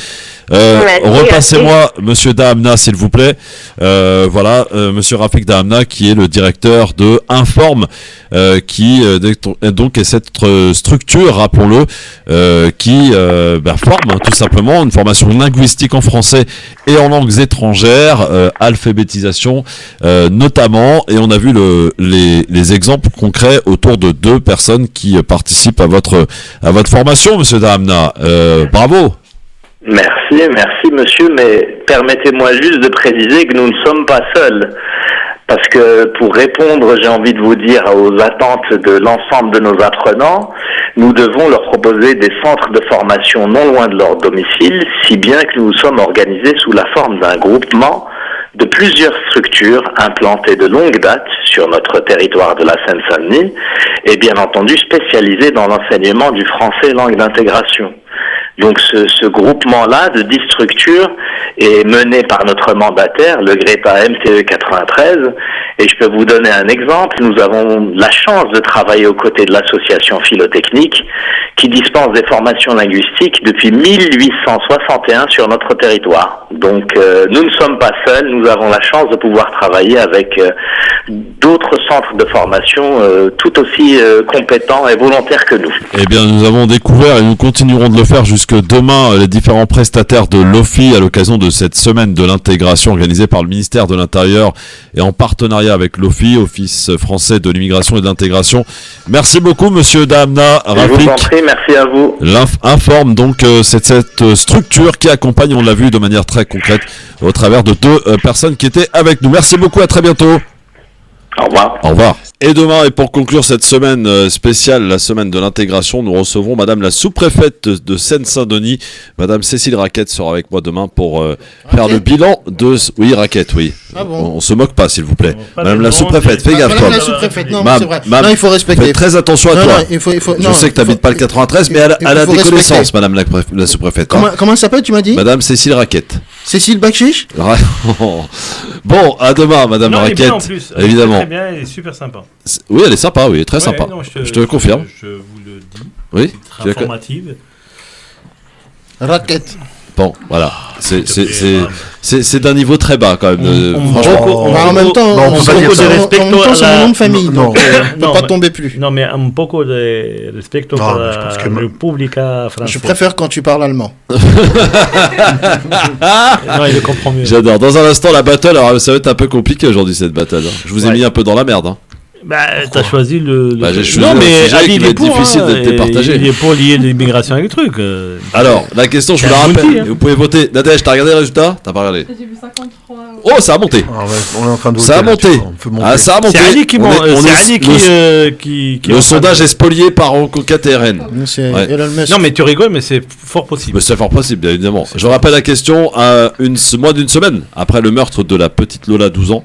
Repassez-moi Monsieur Dahamna, s'il vous plaît. Monsieur Rafik Dahamna, qui est le directeur de Informe, qui donc est cette structure, rappelons-le, qui forme tout simplement une formation linguistique en français et en langues étrangères, alphabétisation notamment, et on a vu les exemples concrets autour de 2 personnes qui participent à votre formation, Monsieur Dahamna. Bravo. Merci monsieur, mais permettez-moi juste de préciser que nous ne sommes pas seuls. Parce que pour répondre, j'ai envie de vous dire, aux attentes de l'ensemble de nos apprenants, nous devons leur proposer des centres de formation non loin de leur domicile, si bien que nous sommes organisés sous la forme d'un groupement de plusieurs structures implantées de longue date sur notre territoire de la Seine-Saint-Denis et bien entendu spécialisées dans l'enseignement du français langue d'intégration. Donc ce groupement-là de 10 structures est mené par notre mandataire, le GREPA MTE 93, et je peux vous donner un exemple. Nous avons la chance de travailler aux côtés de l'association Philotechnique qui dispense des formations linguistiques depuis 1861 sur notre territoire. Donc nous ne sommes pas seuls, nous avons la chance de pouvoir travailler avec d'autres centres de formation tout aussi compétents et volontaires que nous. Eh bien, nous avons découvert et nous continuerons de le faire jusque demain les différents prestataires de l'OFI à l'occasion de cette semaine de l'intégration organisée par le ministère de l'Intérieur et en partenariat avec l'OFI, Office français de l'immigration et de l'intégration. Merci beaucoup, Monsieur Dahamna. Je vous en prie, merci à vous. Informe donc cette structure qui accompagne, on l'a vu de manière très concrète, au travers de 2 personnes qui étaient avec nous. Merci beaucoup, à très bientôt. Au revoir. Au revoir. Et demain, et pour conclure cette semaine spéciale, la semaine de l'intégration, nous recevrons Madame la sous-préfète de Seine-Saint-Denis. Madame Cécile Raquette sera avec moi demain pour faire le bilan de... Oui, Raquette, oui. Ah bon. On se moque pas, s'il vous plaît. Madame la sous-préfète, fais gaffe. Madame la sous-préfète, non, c'est vrai. Non, il faut respecter. Fais très attention à toi. Je sais que tu n'habites pas le 93, mais elle a des connaissances, Madame la sous-préfète. Comment elle s'appelle, tu m'as dit? Madame Cécile Raquette. Cécile Bakchiche. Bon, à demain, Madame Raquette. Elle est bien en plus. Évidemment. Très bien, elle est super sympa. Oui, elle est sympa, oui, très sympa. Non, je te le confirme. Je vous le dis. Oui. Très informative. Raquette. Bon, voilà. C'est d'un niveau très bas quand même. Franchement, en même temps, on peut pas dire ça. C'est mon nom de famille, donc on peut pas tomber plus. Non, mais un poco de respecto pour la Repubblica Française. Je préfère quand tu parles allemand. Non, il le comprend mieux. J'adore. Dans un instant, la battle. Alors, ça va être un peu compliqué aujourd'hui cette battle. Je vous ai mis un peu dans la merde. T'as choisi le. J'ai choisi un sujet qui va être difficile d'être départagé. Il est pour lier l'immigration avec le truc. Alors, la question, je vous la rappelle. Vous pouvez voter. Nadège, t'as regardé les résultats? T'as pas regardé? J'ai vu 53. Oh, ça a monté. On est en train de voter. Ça a monté. Ça a monté. C'est Ali qui monte. Le sondage est spolié par Concat-TRN. Non, mais tu rigoles, mais c'est fort possible. C'est fort possible, bien évidemment. Je rappelle la question à moins d'une semaine après le meurtre de la petite Lola, 12 ans.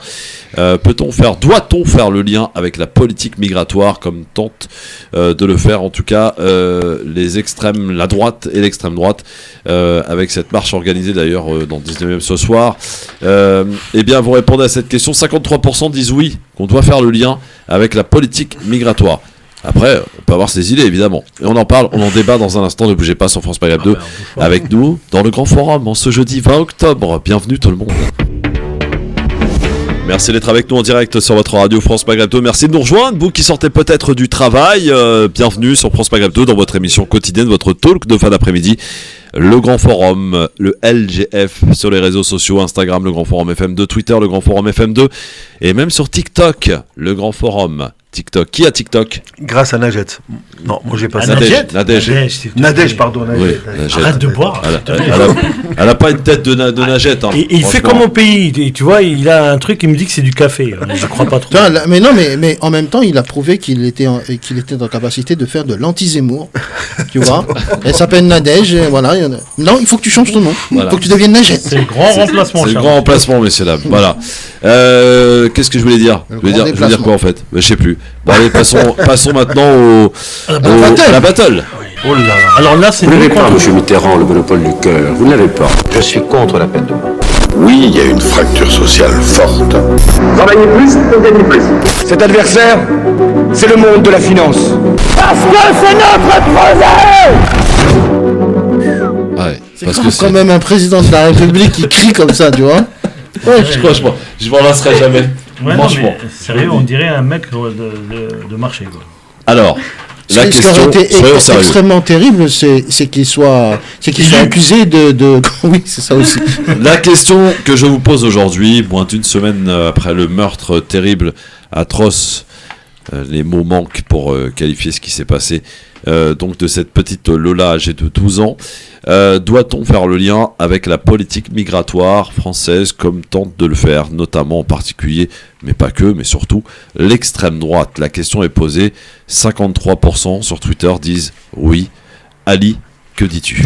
Doit-on faire le lien avec la politique migratoire comme tente de le faire en tout cas la droite et l'extrême droite avec cette marche organisée d'ailleurs dans le 19e ce soir. Eh bien vous répondez à cette question, 53% disent oui, qu'on doit faire le lien avec la politique migratoire. Après, on peut avoir ses idées évidemment. Et on en parle, on en débat dans un instant, ne bougez pas sur France Maghreb 2 avec nous dans le Grand Forum en ce jeudi 20 octobre. Bienvenue tout le monde. Merci d'être avec nous en direct sur votre radio France Maghreb 2. Merci de nous rejoindre, vous qui sortez peut-être du travail. Bienvenue sur France Maghreb 2 dans votre émission quotidienne, votre talk de fin d'après-midi. Le Grand Forum, le LGF sur les réseaux sociaux, Instagram, le Grand Forum FM2, Twitter, le Grand Forum FM2 et même sur TikTok, le Grand Forum. TikTok. Qui a TikTok? Grâce à Najet. Non, moi j'ai pas ça. Nadège, pardon. Arrête de boire. Elle a pas une tête de Najet. Hein, il fait comme au pays. Tu vois, il a un truc qui me dit que c'est du café. Je crois pas trop. Mais non, mais en même temps, il a prouvé qu'il était en capacité de faire de l'anti-Zemmour. Tu vois. Elle s'appelle Nadège. Voilà. Non, il faut que tu changes ton nom. Voilà. Il faut que tu deviennes Najet. C'est le grand remplacement. C'est le grand remplacement, messieurs dames. Voilà. Qu'est-ce que je voulais dire? Je voulais dire quoi en fait? Je sais plus. Bon allez, passons maintenant à la battle. Oh là. Alors là, c'est. Vous n'avez pas, M. Mitterrand, le monopole du cœur. Vous ne l'avez pas. Je suis contre la peine de mort. Oui, il y a une fracture sociale forte. Travailler plus pour gagner plus. Cet adversaire, c'est le monde de la finance. Parce que c'est notre projet. C'est quand même un président de la République qui crie comme ça, tu vois. Ouais, franchement, je m'en lasserai jamais. Ouais, franchement. Non, sérieux, on dirait un mec de marché, quoi. Alors, la question, ce qui aurait été extrêmement terrible, c'est qu'il soit accusé de... Oui, c'est ça aussi. La question que je vous pose aujourd'hui, moins d'une semaine après le meurtre terrible, atroce, les mots manquent pour qualifier ce qui s'est passé, donc de cette petite Lola âgée de 12 ans, doit-on faire le lien avec la politique migratoire française comme tente de le faire, notamment en particulier, mais pas que, mais surtout l'extrême droite? La question est posée, 53% sur Twitter disent oui. Ali, que dis-tu?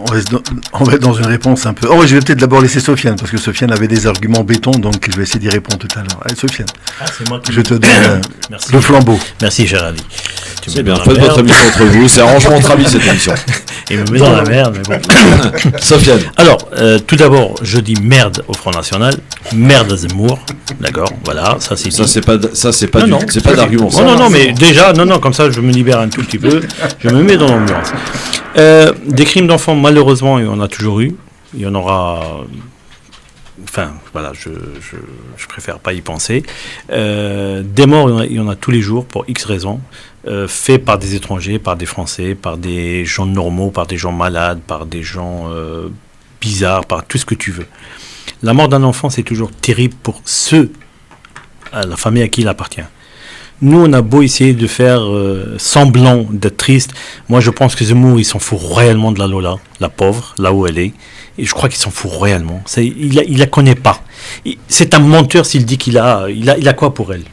On va être dans une réponse un peu... Oh, je vais peut-être d'abord laisser Sofiane, parce que Sofiane avait des arguments béton, donc je vais essayer d'y répondre tout à l'heure. Allez, Sofiane, je te donne le flambeau. Merci, cher Ali. C'est bien, faites votre émission entre vous, c'est arrangement entre amis cette émission. Il me met dans la merde, mais bon. Sofiane. Alors, tout d'abord, je dis merde au Front National, merde à Zemmour, d'accord, voilà, ça c'est... c'est pas d'argument. Non, mais déjà, comme ça je me libère un tout petit peu, je me mets dans l'ambiance. Des crimes d'enfants, malheureusement, il y en a toujours eu. Il y en aura... Enfin, voilà, je préfère pas y penser. Des morts, il y en a tous les jours, pour X raisons. Faits par des étrangers, par des Français, par des gens normaux, par des gens malades, par des gens bizarres, par tout ce que tu veux. La mort d'un enfant, c'est toujours terrible pour la famille à qui il appartient. Nous, on a beau essayer de faire semblant d'être triste. Moi, je pense que Zemmour, il s'en fout réellement de la Lola, la pauvre, là où elle est. Et je crois qu'il s'en fout réellement. Il la connaît pas. C'est un menteur s'il dit qu'il a quoi pour elle.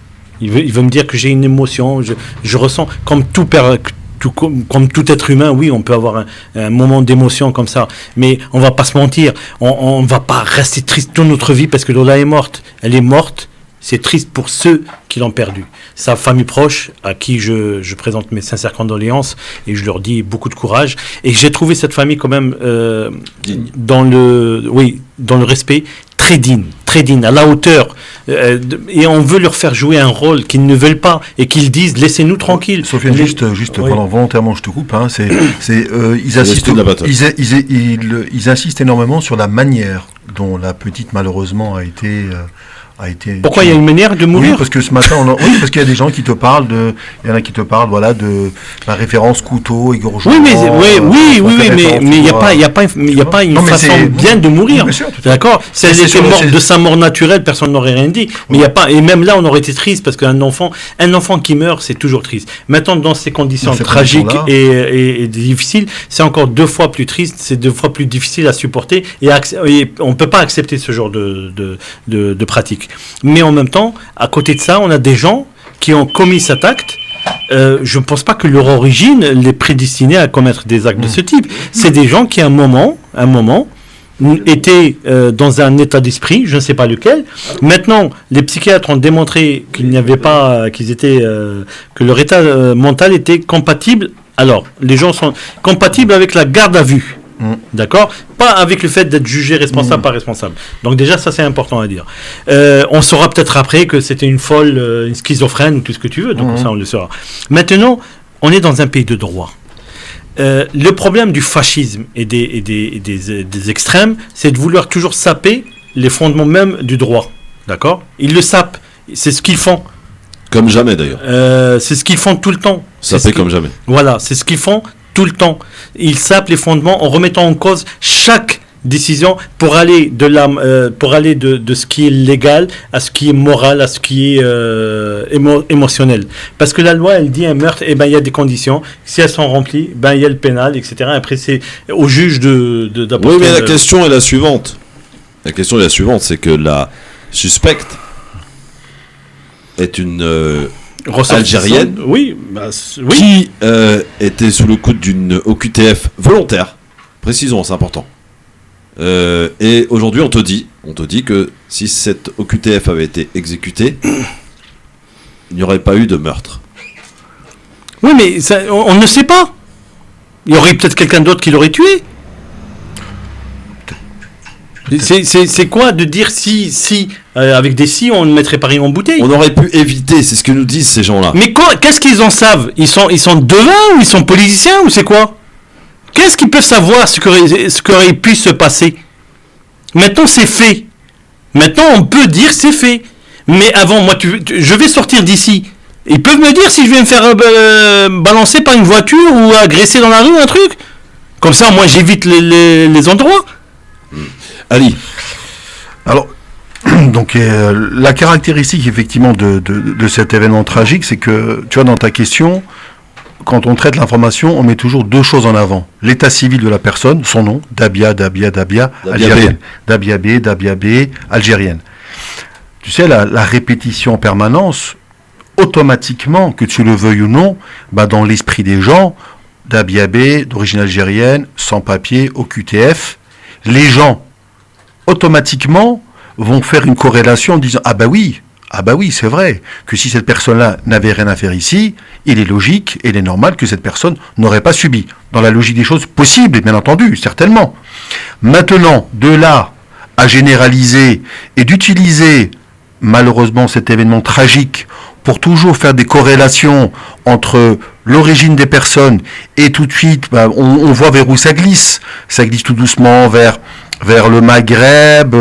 Il veut me dire que j'ai une émotion. Je ressens comme comme tout être humain. Oui, on peut avoir un moment d'émotion comme ça. Mais on va pas se mentir. On va pas rester triste toute notre vie parce que Lola est morte. Elle est morte. C'est triste pour ceux qui l'ont perdu. Sa famille proche, à qui je présente mes sincères condoléances et je leur dis beaucoup de courage. Et j'ai trouvé cette famille quand même dans le respect, très dignes, à la hauteur, et on veut leur faire jouer un rôle qu'ils ne veulent pas, et qu'ils disent laissez-nous tranquilles. Sofiane, juste Oui. pendant volontairement je te coupe, hein, ils insistent énormément sur la manière dont la petite malheureusement a été. Pourquoi il y a une manière de mourir? Oui, parce que ce matin, parce qu'il y a des gens qui te parlent il y en a qui te parlent, voilà, de la référence couteau, égorgement. Oui, mais il n'y a pas une façon bien de mourir. D'accord? Si elle était morte de sa mort naturelle, personne n'aurait rien dit. Mais il y a pas, et même là, on aurait été triste parce qu'un enfant qui meurt, c'est toujours triste. Maintenant, dans ces conditions tragiques et difficiles, c'est encore 2 fois plus triste, c'est 2 fois plus difficile à supporter, et on peut pas accepter ce genre de pratique. Mais en même temps, à côté de ça, on a des gens qui ont commis cet acte. Je ne pense pas que leur origine les prédestinait à commettre des actes de ce type. C'est des gens qui, à un moment, étaient dans un état d'esprit, je ne sais pas lequel. Maintenant, les psychiatres ont démontré que leur état mental était compatible. Alors, les gens sont compatibles avec la garde à vue. D'accord? Pas avec le fait d'être jugé responsable, pas responsable. Donc déjà, ça c'est important à dire. On saura peut-être après que c'était une folle, une schizophrène ou tout ce que tu veux, donc ça on le saura. Maintenant, on est dans un pays de droit. Le problème du fascisme et des extrêmes, c'est de vouloir toujours saper les fondements même du droit. D'accord? Ils le sapent. C'est ce qu'ils font. Comme jamais d'ailleurs. C'est ce qu'ils font tout le temps. Saper comme jamais. Voilà, c'est ce qu'ils font tout le temps. Ils sapent les fondements en remettant en cause chaque décision pour aller de ce qui est légal à ce qui est moral, à ce qui est émotionnel. Parce que la loi, elle dit un meurtre, il y a des conditions. Si elles sont remplies, il y a le pénal, etc. Après, c'est au juge d'apporter. Oui, mais la question est la suivante. C'est que la suspecte est une algérienne, qui était sous le coup d'une OQTF volontaire. Précisons, c'est important. Et aujourd'hui, on te dit que si cette OQTF avait été exécutée, il n'y aurait pas eu de meurtre. Oui, mais ça, on ne sait pas. Il y aurait peut-être quelqu'un d'autre qui l'aurait tué. C'est quoi de dire si avec des si on ne mettrait pas rien en bouteille? On aurait pu éviter, c'est ce que nous disent ces gens-là. Mais qu'est-ce qu'ils en savent? Ils sont devins ou ils sont politiciens ou c'est quoi? Qu'est-ce qu'ils peuvent savoir ce qu'aurait pu se passer? Maintenant c'est fait. Maintenant on peut dire c'est fait. Mais avant, moi je vais sortir d'ici. Ils peuvent me dire si je vais me faire balancer par une voiture ou agresser dans la rue, un truc. Comme ça moi j'évite les endroits. Ali. Alors, donc la caractéristique effectivement de cet événement tragique, c'est que, tu vois, dans ta question, quand on traite l'information, on met toujours 2 choses en avant. L'état civil de la personne, son nom, Dabia, algérienne. Dabia B, algérienne. Tu sais, la répétition en permanence, automatiquement, que tu le veuilles ou non, dans l'esprit des gens, Dabia B, d'origine algérienne, sans papier, OQTF, les gens automatiquement vont faire une corrélation en disant ah bah oui, c'est vrai que si cette personne-là n'avait rien à faire ici, il est logique et il est normal que cette personne n'aurait pas subi. Dans la logique des choses possibles, bien entendu, certainement. Maintenant, de là à généraliser et d'utiliser malheureusement cet événement tragique pour toujours faire des corrélations entre l'origine des personnes et tout de suite, on voit vers où ça glisse. Ça glisse tout doucement vers le Maghreb,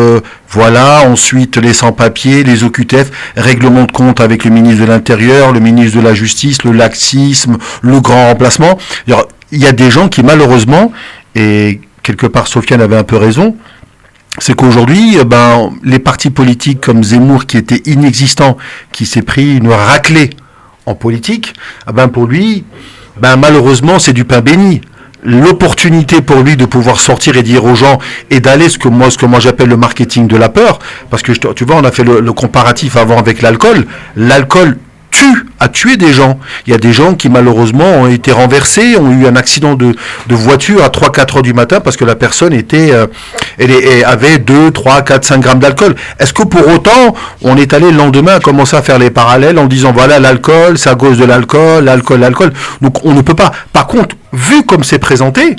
voilà, ensuite les sans-papiers, les OQTF, règlement de compte avec le ministre de l'Intérieur, le ministre de la Justice, le laxisme, le grand remplacement. Il y a des gens qui malheureusement, et quelque part Sofiane avait un peu raison, c'est qu'aujourd'hui, les partis politiques comme Zemmour, qui était inexistant, qui s'est pris une raclée en politique, pour lui, malheureusement, c'est du pain béni. L'opportunité pour lui de pouvoir sortir et dire aux gens et d'aller ce que moi j'appelle le marketing de la peur, parce que tu vois, on a fait le comparatif avant avec l'alcool. L'alcool a tué des gens. Il y a des gens qui malheureusement ont été renversés, ont eu un accident de voiture à 3-4 heures du matin parce que la personne avait 2, 3, 4, 5 grammes d'alcool. Est-ce que pour autant on est allé le lendemain à commencer à faire les parallèles en disant voilà, l'alcool, c'est à cause de l'alcool. Donc on ne peut pas. Par contre, vu comme c'est présenté,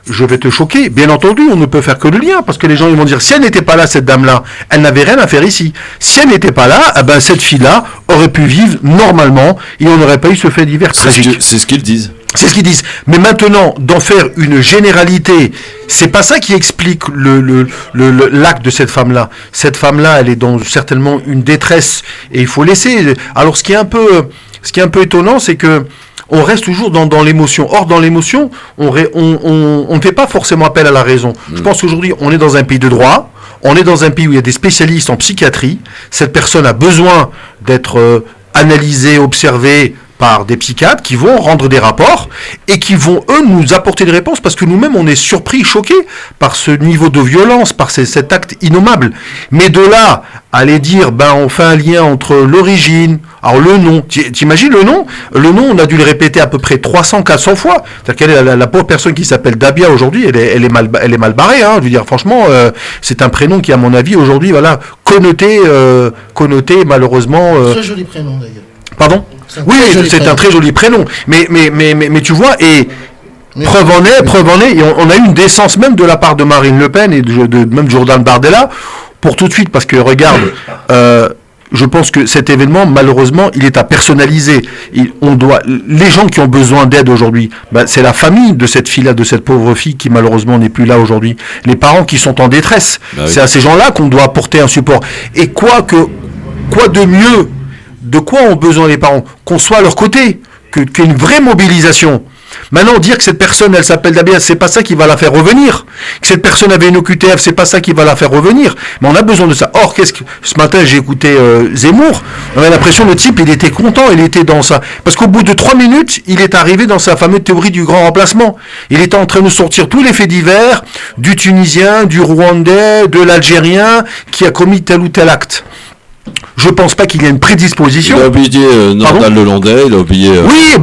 je vais te choquer. Bien entendu, on ne peut faire que le lien, parce que les gens ils vont dire, si elle n'était pas là, cette dame-là, elle n'avait rien à faire ici. Si elle n'était pas là, cette fille-là aurait pu vivre normalement et on n'aurait pas eu ce fait divers tragique. C'est ce qu'ils disent. C'est ce qu'ils disent. Mais maintenant, d'en faire une généralité, c'est pas ça qui explique l'acte de cette femme-là. Cette femme-là, elle est dans certainement une détresse et il faut laisser. Alors, ce qui est un peu étonnant, c'est que on reste toujours dans l'émotion. Or, dans l'émotion, on ne fait pas forcément appel à la raison. Je pense qu'aujourd'hui, on est dans un pays de droit. On est dans un pays où il y a des spécialistes en psychiatrie. Cette personne a besoin d'être analysée, observée par des psychiatres qui vont rendre des rapports et qui vont, eux, nous apporter des réponses parce que nous-mêmes, on est surpris, choqués par ce niveau de violence, par cet acte innommable. Mais de là, aller dire, on fait un lien entre l'origine, alors le nom, t'imagines le nom ? Le nom, on a dû le répéter à peu près 300, 400 fois. C'est-à-dire qu'elle est la pauvre personne qui s'appelle Dabia aujourd'hui, elle est mal barrée, hein. Je veux dire, franchement, c'est un prénom qui, à mon avis, aujourd'hui, connoté, malheureusement. Très joli prénom, d'ailleurs. Pardon ? Oui, c'est un très joli prénom. Mais tu vois, et preuve en est, et on a eu une décence même de la part de Marine Le Pen et même Jordan Bardella pour tout de suite, parce que regarde, je pense que cet événement, malheureusement, il est à personnaliser. Les gens qui ont besoin d'aide aujourd'hui, c'est la famille de cette fille-là, de cette pauvre fille qui malheureusement n'est plus là aujourd'hui. Les parents qui sont en détresse. C'est à ces gens-là qu'on doit apporter un support. Et quoi de mieux? De quoi ont besoin les parents? Qu'on soit à leur côté, qu'une vraie mobilisation. Maintenant, dire que cette personne, elle s'appelle Dabia, c'est pas ça qui va la faire revenir. Que cette personne avait une OQTF, c'est pas ça qui va la faire revenir. Mais on a besoin de ça. Or, ce matin, j'ai écouté Zemmour. On a l'impression le type, il était content, il était dans ça. Parce qu'au bout de 3 minutes, il est arrivé dans sa fameuse théorie du grand remplacement. Il était en train de sortir tous les faits divers du Tunisien, du Rwandais, de l'Algérien qui a commis tel ou tel acte. Je pense pas qu'il y ait une prédisposition. Il a oublié Nordal Hollandais, il a oublié... Oui,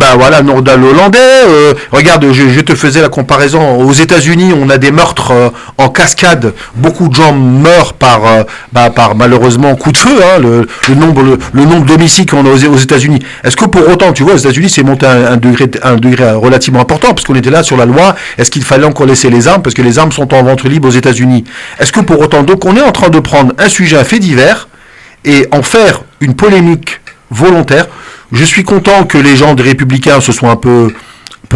Nordal Hollandais. Regarde, je te faisais la comparaison. Aux États-Unis, on a des meurtres en cascade. Beaucoup de gens meurent par malheureusement coup de feu. Hein, le nombre d'homicides qu'on a aux États-Unis. Est-ce que pour autant, tu vois, aux États-Unis, c'est monté à un degré relativement important, parce qu'on était là sur la loi. Est-ce qu'il fallait encore laisser les armes, parce que les armes sont en vente libre aux États-Unis. Est-ce que pour autant, donc, on est en train de prendre un sujet, un fait divers, et en faire une polémique volontaire. Je suis content que les gens des Républicains se soient un peu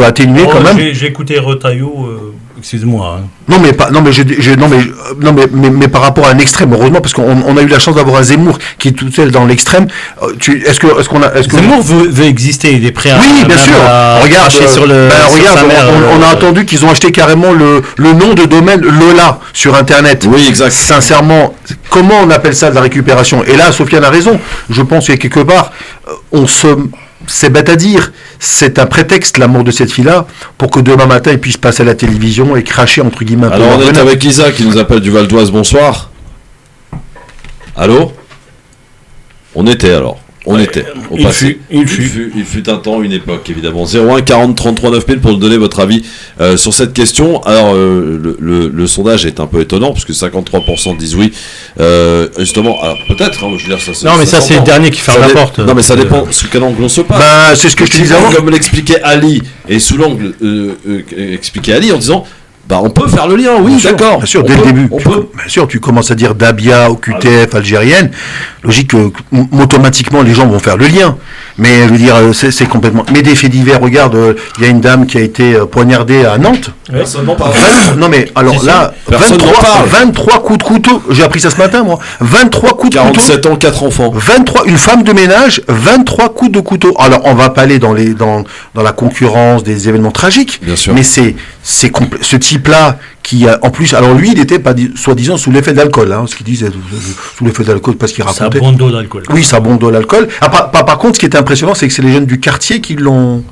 atténués quand même. J'ai écouté Retailleau, excuse-moi. Hein. Non mais par rapport à un extrême, heureusement, parce qu'on a eu la chance d'avoir un Zemmour qui est tout seul dans l'extrême. Zemmour veut exister, il est prêt à... Oui, bien sûr. Regarde, on a entendu qu'ils ont acheté carrément le nom de domaine Lola sur Internet. Oui, exact. Sincèrement, comment on appelle ça de la récupération? Et là, Sofiane a raison. Je pense que quelque part, c'est bête à dire, c'est un prétexte, la mort de cette fille-là, pour que demain matin, il puisse passer à la télévision et cracher, entre guillemets, un peu. Alors, on est avec Isa qui nous appelle du Val d'Oise. Bonsoir. Allô? On était alors. On était. Il fut un temps, une époque, évidemment. 01 40 33 9000 pour nous donner votre avis sur cette question. Alors, le sondage est un peu étonnant, parce que 53% disent oui. Justement, alors peut-être, hein, je veux dire, ça. Non, mais ça, c'est le dernier qui ferme la porte. Non, mais ça dépend sous quel angle on se passe. C'est ce que je te disais avant. Comme l'expliquait Ali, et sous l'angle expliqué Ali en disant. On peut faire le lien, oui, d'accord. Bien sûr, dès le début. Bien sûr, tu commences à dire Dabia, OQTF, algérienne. Logique que automatiquement les gens vont faire le lien. Mais je veux dire, c'est complètement. Mais des faits divers, regarde, il y a une dame qui a été poignardée à Nantes. Personne n'en parle. Non mais alors là, 23 coups de couteau. J'ai appris ça ce matin, moi. 23 coups de couteau. 47 ans, 4 enfants. 23, une femme de ménage, 23 coups de couteau. Alors on va pas aller dans la concurrence des événements tragiques. Bien sûr. Mais ce type-là qui en plus, alors lui, il était pas soi-disant sous l'effet d'alcool, hein, ce qu'il disait sous l'effet d'alcool parce qu'il racontait. Ça bonde l'alcool. Oui, ça bonde l'alcool. Par contre, ce qui était impressionnant, c'est que c'est les jeunes du quartier qui l'ont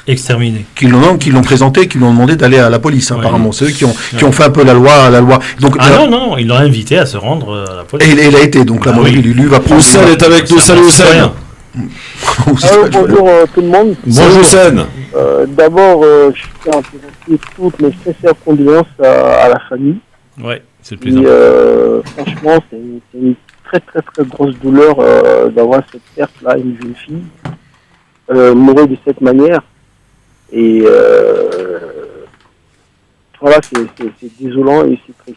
exterminé, qui l'ont présenté, qui l'ont demandé d'aller à la police. Hein, apparemment, c'est eux qui ont fait un peu la loi. Donc non, ils l'ont invité à se rendre à la police. Et il a été. Donc là, lui va prendre. Hussein est avec nous. Salut Hussein. Bonjour tout le monde. Bonjour Hussein. D'abord, je tiens à présenter toutes mes sincères condoléances à la famille. Ouais, c'est le plus important. Franchement, c'est une très très très grosse douleur d'avoir cette perte-là, une jeune fille mourir de cette manière. Et Voilà, c'est désolant et c'est triste.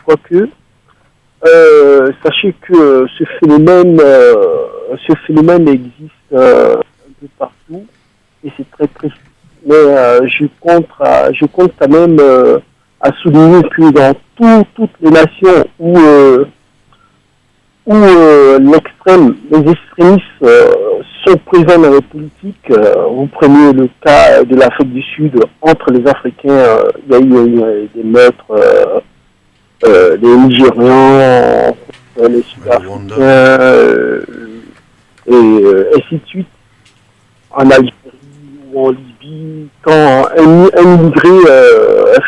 Quoique, sachez que ce phénomène existe un peu partout et c'est très triste. Mais je compte quand même à souligner que dans toutes les nations où les extrémistes sont présents dans la politique, vous prenez le cas de l'Afrique du Sud, entre les Africains, il y a eu des meurtres, des Nigérians, les Sud-Africains, et ainsi de suite, en Algérie ou en Libye, quand un immigré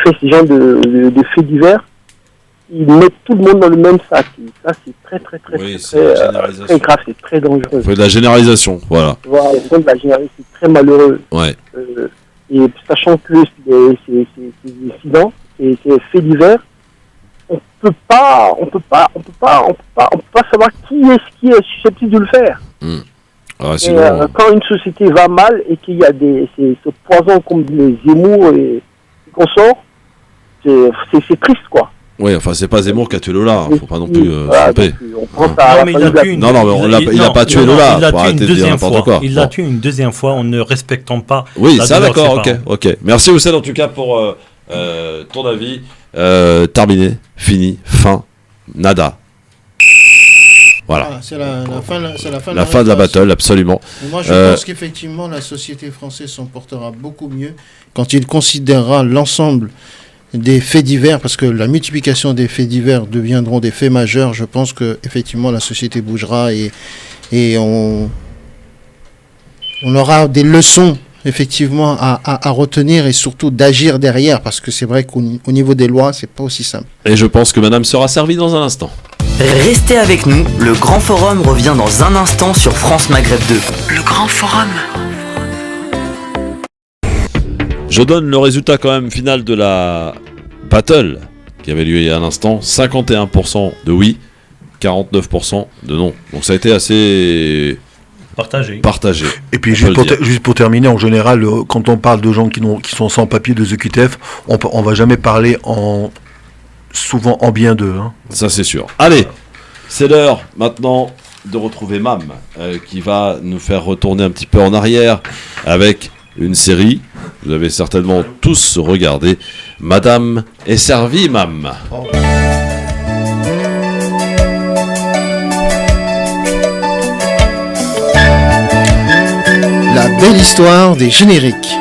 fait ce genre de faits divers, ils mettent tout le monde dans le même sac. Et ça, c'est très grave, c'est très dangereux. Il faut de la généralisation, voilà. Voilà, de la généralisation, c'est très malheureux. Ouais. Et sachant que ces incidents, ces faits divers, on peut pas savoir qui est susceptible de le faire. Ah, sinon, quand une société va mal et qu'il y a ce poison comme les Zemmour et consorts, c'est triste, quoi. Oui, enfin, c'est pas Zemmour qui a tué Lola, faut pas non plus se tromper. Il a pas tué Lola, faut arrêter de dire n'importe quoi. Il l'a tué une deuxième fois en ne respectant pas. Oui, ça d'accord, ok. Merci Houssem en tout cas pour ton avis. Terminé, fini, fin, nada. Voilà. C'est la fin de la battle, absolument. Mais moi, je pense qu'effectivement, la société française s'en portera beaucoup mieux quand il considérera l'ensemble des faits divers, parce que la multiplication des faits divers deviendront des faits majeurs. Je pense que effectivement la société bougera et on aura des leçons effectivement à retenir et surtout d'agir derrière, parce que c'est vrai qu'au niveau des lois, c'est pas aussi simple. Et je pense que madame sera servie dans un instant. Restez avec nous, le Grand Forum revient dans un instant sur France Maghreb 2. Le Grand Forum. Je donne le résultat quand même final de la battle qui avait lieu il y a un instant. 51% de oui, 49% de non. Donc ça a été assez partagé. Et puis juste pour terminer, en général, quand on parle de gens qui sont sans papier de ZQTF, on va jamais parler souvent en bien d'eux. Hein. Ça c'est sûr. Allez, c'est l'heure maintenant de retrouver Mam qui va nous faire retourner un petit peu en arrière avec une série. Vous avez certainement tous regardé. Madame est servie, Mam. La belle histoire des génériques.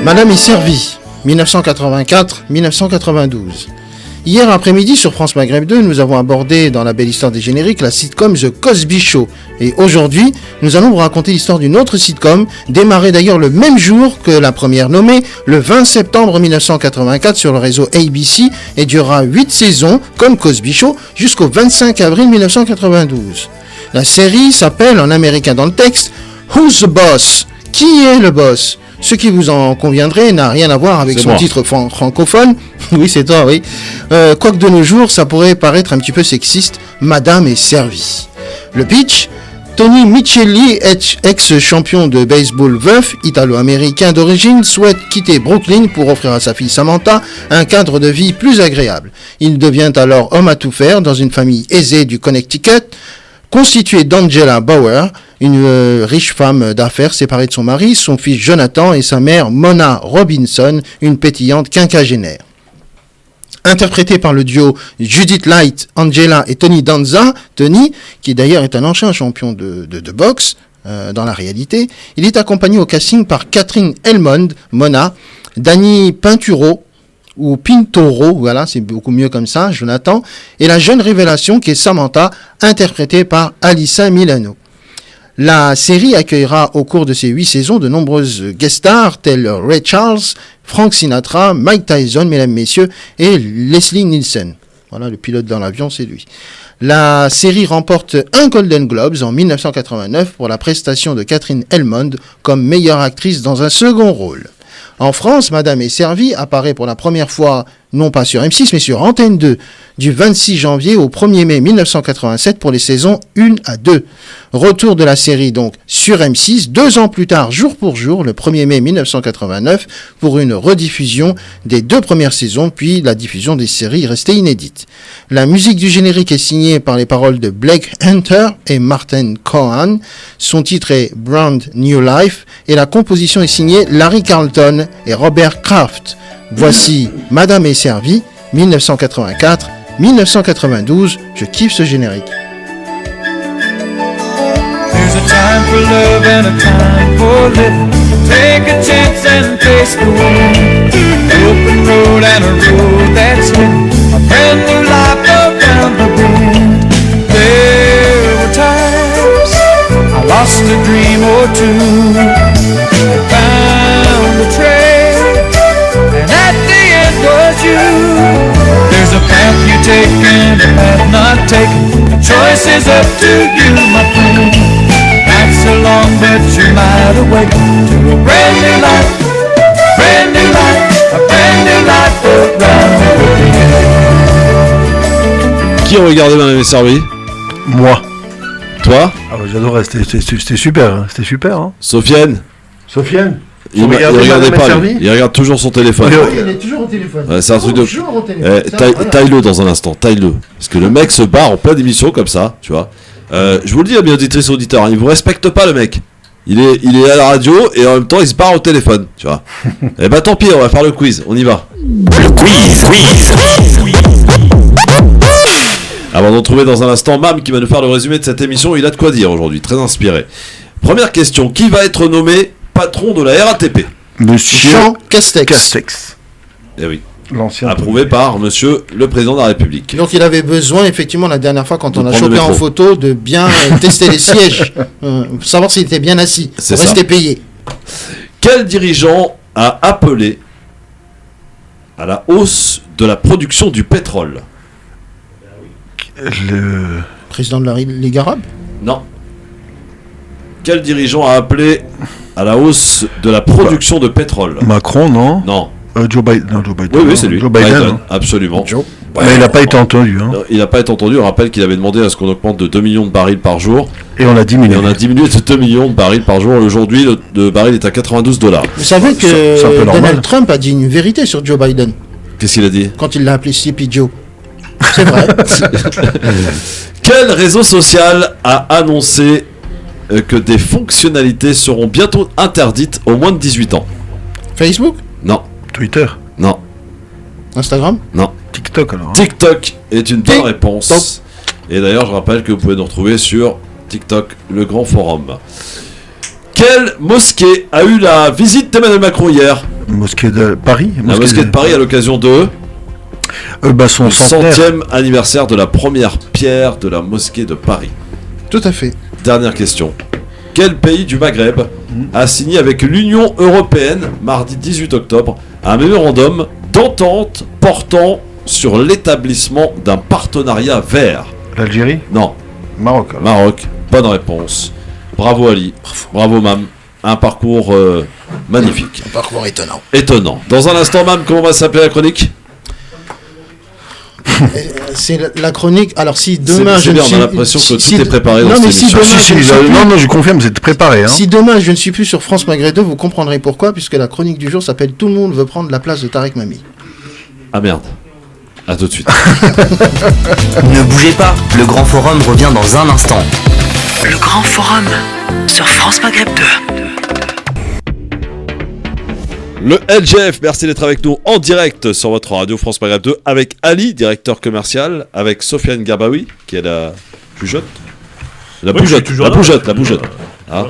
Madame est servie, 1984-1992. Hier après-midi sur France Maghreb 2, nous avons abordé dans la belle histoire des génériques la sitcom The Cosby Show. Et aujourd'hui, nous allons vous raconter l'histoire d'une autre sitcom, démarrée d'ailleurs le même jour que la première nommée, le 20 septembre 1984 sur le réseau ABC, et durera 8 saisons, comme Cosby Show, jusqu'au 25 avril 1992. La série s'appelle, en américain dans le texte, Who's the Boss? Qui est le boss? Ce qui vous en conviendrait n'a rien à voir avec son titre francophone. Oui, c'est toi, oui. Quoique de nos jours, ça pourrait paraître un petit peu sexiste. Madame est servie. Le pitch: Tony Micheli, ex-champion de baseball veuf, italo-américain d'origine, souhaite quitter Brooklyn pour offrir à sa fille Samantha un cadre de vie plus agréable. Il devient alors homme à tout faire dans une famille aisée du Connecticut, constituée d'Angela Bauer, une riche femme d'affaires séparée de son mari, son fils Jonathan et sa mère Mona Robinson, une pétillante quinquagénaire. Interprété par le duo Judith Light, Angela et Tony Danza, Tony, qui d'ailleurs est un ancien champion de boxe dans la réalité, il est accompagné au casting par Catherine Elmond, Mona, Danny Pinturo, ou Pintoro, voilà, c'est beaucoup mieux comme ça, Jonathan, et la jeune révélation qui est Samantha, interprétée par Alyssa Milano. La série accueillera au cours de ses 8 saisons de nombreuses guest stars tels Ray Charles, Frank Sinatra, Mike Tyson, mesdames, messieurs, et Leslie Nielsen. Voilà, le pilote dans l'avion, c'est lui. La série remporte un Golden Globes en 1989 pour la prestation de Catherine Elmond comme meilleure actrice dans un second rôle. En France, Madame est servie apparaît pour la première fois non pas sur M6, mais sur Antenne 2, du 26 janvier au 1er mai 1987 pour les saisons 1 à 2. Retour de la série donc sur M6, 2 ans plus tard, jour pour jour, le 1er mai 1989, pour une rediffusion des 2 premières saisons, puis la diffusion des séries restées inédites. La musique du générique est signée par les paroles de Blake Hunter et Martin Cohan. Son titre est Brand New Life et la composition est signée Larry Carlton et Robert Kraft. Voici Madame est servie, 1984-1992. Je kiffe ce générique. There's a time for love and a time for living. Take a chance and face the wind. An open road and a road that's hidden. A brand new life around the bend. There were times I lost a dream or two and found a trail, and at the end was you. There's a path you take and a path not taken. The choice is up to you, my friend. Not so long, but you might awaken to a brand new life, brand new life, a brand new life around the bend. Qui a regardé Madame est servie? Moi. Toi? Ah ouais, j'adorais, c'était super, hein. C'était super. Hein. Sofiane? Sofiane? Il regardait pas, lui. Il regarde toujours son téléphone. Il est toujours au téléphone. Ouais, c'est un truc de. Taille-le dans un instant, taille-le. Parce que le mec se barre en pleine émission comme ça, tu vois. Je vous le dis, bien auditrices et auditeurs, hein, il vous respecte pas, le mec. Il est à la radio et en même temps il se barre au téléphone, tu vois. Eh bah tant pis, on va faire le quiz, on y va. Le quiz. Avant d'en trouver dans un instant Mam qui va nous faire le résumé de cette émission, il a de quoi dire aujourd'hui, très inspiré. Première question, qui va être nommé patron de la RATP? Monsieur Jean Castex. Eh oui. L'ancien. Approuvé par monsieur le président de la République. Donc il avait besoin, effectivement, la dernière fois, quand on a chopé en photo, de bien tester les sièges, pour savoir s'il était bien assis, C'est pour rester ça. payé. Quel dirigeant a appelé à la hausse de la production du pétrole? Le président de la Ligue arabe? Non. Quel dirigeant a appelé à la hausse de la production de pétrole? Macron, non? Non. Joe Biden. Non, Joe Biden. Oui, c'est lui. Joe Biden. Hein. Absolument. Mais il n'a pas été entendu. Hein. Il n'a pas été entendu. On rappelle qu'il avait demandé à ce qu'on augmente de 2 millions de barils par jour. Et on a diminué. Et on a diminué de 2 millions de barils par jour. Aujourd'hui, le baril est à $92. Vous savez que Donald Trump a dit une vérité sur Joe Biden. Qu'est-ce qu'il a dit? Quand il l'a appelé Sleepy Joe. C'est vrai. Quel réseau social a annoncé que des fonctionnalités seront bientôt interdites aux moins de 18 ans? Facebook? Non. Twitter? Non. Instagram? Non. TikTok alors. TikTok est une bonne réponse. Et d'ailleurs, je rappelle que vous pouvez nous retrouver sur TikTok, le grand forum. Quelle mosquée a eu la visite d'Emmanuel Macron hier? Mosquée de Paris. La mosquée de Paris à l'occasion de son le centenaire. 100e anniversaire de la première pierre de la mosquée de Paris. Tout à fait. Dernière question. Quel pays du Maghreb a signé avec l'Union Européenne, mardi 18 octobre, un mémorandum d'entente portant sur l'établissement d'un partenariat vert? L'Algérie? Non. Maroc. Alors. Maroc. Bonne réponse. Bravo Ali. Bravo Mam. Un parcours magnifique. Un parcours étonnant. Étonnant. Dans un instant Mam, comment va s'appeler la chronique? C'est la chronique. Alors si demain c'est je bien, ne suis... on a l'impression que tout est préparé dans cette émission. Non, je confirme, c'est préparé. Hein. Si demain je ne suis plus sur France Maghreb 2, vous comprendrez pourquoi, puisque la chronique du jour s'appelle Tout le monde veut prendre la place de Tarek Mami. Ah merde. À tout de suite. Ne bougez pas, le Grand Forum revient dans un instant. Le Grand Forum sur France Maghreb 2. Le LGF, merci d'être avec nous en direct sur votre radio France Maghreb 2 avec Ali, directeur commercial, avec Sofiane Garbaoui, qui est la plus jeune. La bougeotte. Hein.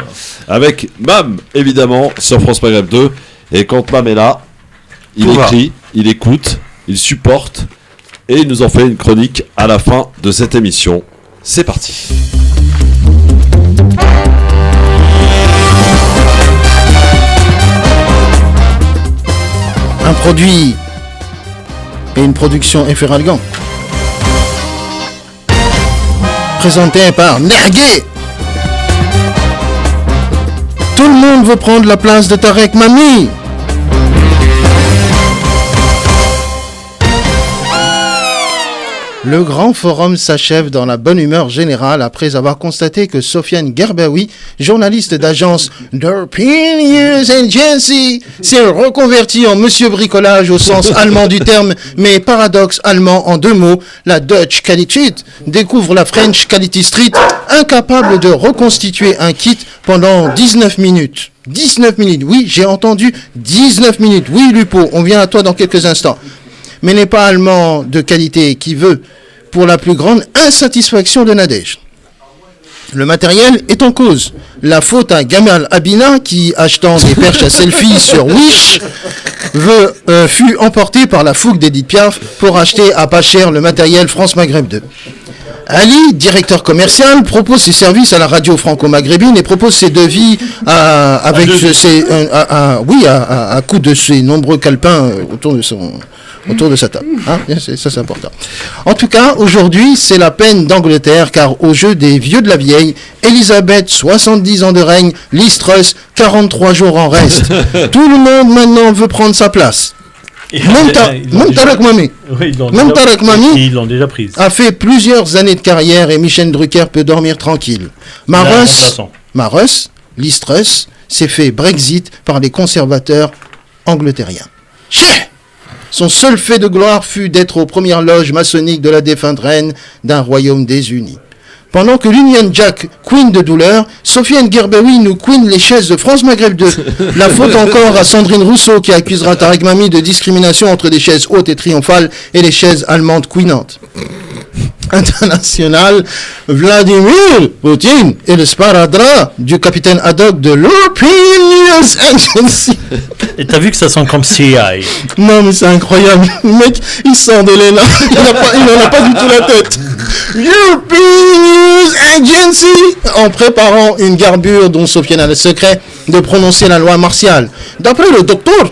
Avec Mam, évidemment, sur France Maghreb 2. Et quand Mam est là, il écrit, il écoute, il supporte, et il nous en fait une chronique à la fin de cette émission. C'est parti. Un produit et une production Efferalgan. Présenté par Nergué. Tout le monde veut prendre la place de Tarek Mami. Le grand forum s'achève dans la bonne humeur générale après avoir constaté que Sofiane Gerbaoui, journaliste d'agence European News Agency, s'est reconverti en monsieur bricolage au sens allemand du terme, mais paradoxe allemand en deux mots, la Dutch Quality découvre la French Quality Street, incapable de reconstituer un kit pendant 19 minutes. 19 minutes, oui, j'ai entendu 19 minutes. Oui, Lupo, on vient à toi dans quelques instants. Mais n'est pas allemand de qualité qui veut, pour la plus grande insatisfaction de Nadège. Le matériel est en cause. La faute à Gamal Abina qui, achetant des perches à selfie sur Wish, fut emporté par la fougue d'Edith Piaf pour acheter à pas cher le matériel France Maghreb 2. Ali, directeur commercial, propose ses services à la radio franco-maghrébine et propose ses devis à coup de ses nombreux calepins autour de sa table. Hein, ça, c'est important. En tout cas, aujourd'hui, c'est la peine d'Angleterre, car au jeu des vieux de la vieille, Elisabeth, 70 ans de règne, Liz Truss, 43 jours en reste. Tout le monde maintenant veut prendre sa place. Même Tarek Mami. Ils l'ont déjà prise. A fait plusieurs années de carrière et Michel Drucker peut dormir tranquille. Maros, Liz Truss, s'est fait Brexit par les conservateurs angleterriens. Son seul fait de gloire fut d'être aux premières loges maçonniques de la défunte reine d'un royaume désunis. Pendant que l'Union Jack queen de douleur, Sofiane Gerbaoui nous queen les chaises de France Maghreb 2. La faute encore à Sandrine Rousseau qui accusera Tarek Mami de discrimination entre des chaises hautes et triomphales et les chaises allemandes queenantes. International, Vladimir Poutine est le sparadrap du capitaine ad hoc de l'European News Agency. Et t'as vu que ça sent comme CIA. Non mais c'est incroyable, le mec il sort de l'élan, il en a pas du tout la tête. European News Agency, en préparant une garbure dont Sofiane a le secret de prononcer la loi martiale. D'après le docteur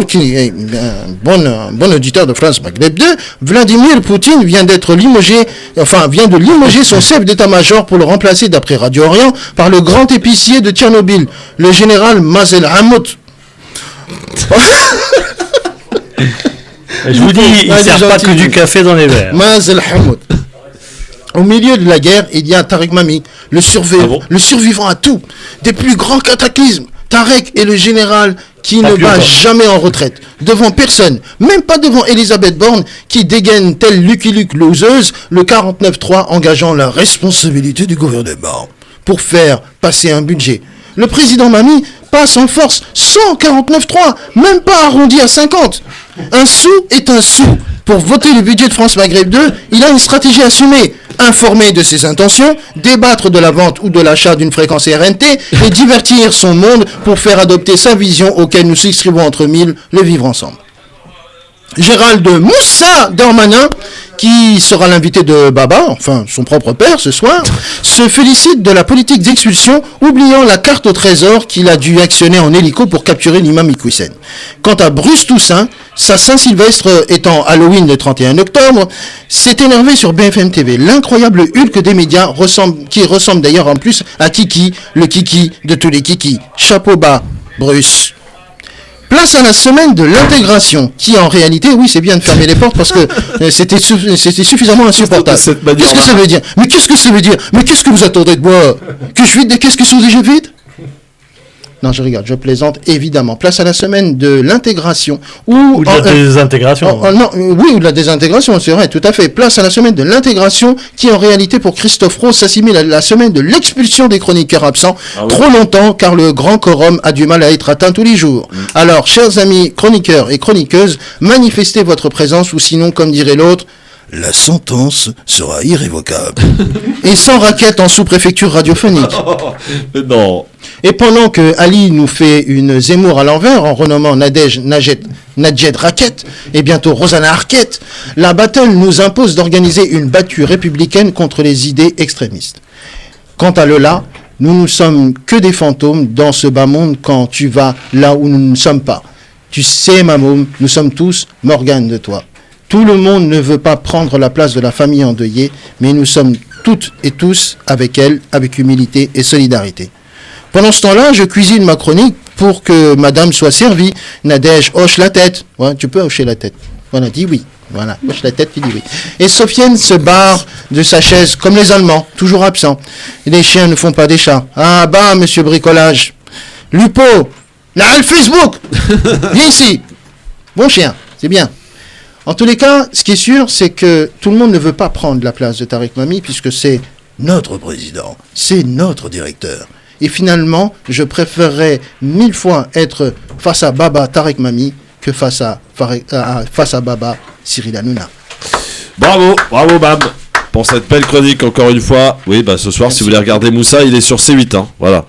qui est un bon auditeur de France Maghreb 2, Vladimir Poutine vient de limoger son chef d'état-major pour le remplacer, d'après Radio Orient, par le grand épicier de Tchernobyl, le général Mazel Hamout. Je vous dis, il ne sert pas que du café dans les verres. Mazel Hamout. Au milieu de la guerre, il y a Tarek Mami, le survivant à tout, des plus grands cataclysmes. Tarek est le général qui ne bat jamais en retraite, devant personne, même pas devant Elisabeth Borne, qui dégaine telle Lucky Luke loseuse le 49.3 engageant la responsabilité du gouvernement pour faire passer un budget. Le président Mami passe en force 149.3, même pas arrondi à 50. Un sou est un sou. Pour voter le budget de France Maghreb 2, il a une stratégie assumée. Informer de ses intentions, débattre de la vente ou de l'achat d'une fréquence RNT et divertir son monde pour faire adopter sa vision auquel nous souscrivons entre mille, le vivre ensemble. Gérald Moussa Darmanin, qui sera l'invité de Baba, enfin son propre père ce soir, se félicite de la politique d'expulsion, oubliant la carte au trésor qu'il a dû actionner en hélico pour capturer l'imam Iqwisen. Quant à Bruce Toussaint, sa Saint-Sylvestre étant Halloween le 31 octobre, s'est énervé sur BFM TV. L'incroyable Hulk des médias qui ressemble d'ailleurs en plus à Kiki, le Kiki de tous les Kiki. Chapeau bas, Bruce. Place à la semaine de l'intégration, qui en réalité, oui, c'est bien de fermer les portes parce que c'était suffisamment insupportable. Qu'est-ce que ça veut dire ? Mais qu'est-ce que ça veut dire ? Mais qu'est-ce que vous attendez de moi ? Que je vide des caisses que sont déjà vides ? Non, je regarde, je plaisante, évidemment. Place à la semaine de l'intégration. Ou de la désintégration. Oui, ou de la désintégration, c'est vrai, tout à fait. Place à la semaine de l'intégration, qui en réalité, pour Christophe Rose, s'assimile à la semaine de l'expulsion des chroniqueurs absents. Trop longtemps, car le grand quorum a du mal à être atteint tous les jours. Alors, chers amis chroniqueurs et chroniqueuses, manifestez votre présence, ou sinon, comme dirait l'autre, la sentence sera irrévocable. Et sans raquette en sous-préfecture radiophonique. Non. Et pendant que Ali nous fait une Zemmour à l'envers en renommant Nadège Nadjed Raquette et bientôt Rosanna Arquette, la battle nous impose d'organiser une battue républicaine contre les idées extrémistes. Quant à Lola, nous ne sommes que des fantômes dans ce bas monde quand tu vas là où nous ne sommes pas. Tu sais, ma môme, nous sommes tous Morgane de toi. Tout le monde ne veut pas prendre la place de la famille endeuillée, mais nous sommes toutes et tous avec elle, avec humilité et solidarité. Pendant ce temps-là, je cuisine ma chronique pour que madame soit servie. Nadège hoche la tête. Ouais, tu peux hocher la tête. Voilà, dis oui. Voilà, hoche la tête, tu dis oui. Et Sofiane se barre de sa chaise, comme les Allemands, toujours absents. Les chiens ne font pas des chats. Ah bah, monsieur Bricolage. Lupo, là, le Facebook. Viens ici. Bon chien, c'est bien. En tous les cas, ce qui est sûr, c'est que tout le monde ne veut pas prendre la place de Tariq Mami, puisque c'est notre président, c'est notre directeur. Et finalement, je préférerais 1000 fois être face à Baba Tariq Mami que face à Baba Cyril Hanouna. Bravo Bam, pour cette belle chronique encore une fois. Oui, bah ce soir, merci. Si vous voulez regarder Moussa, il est sur C8, hein, voilà.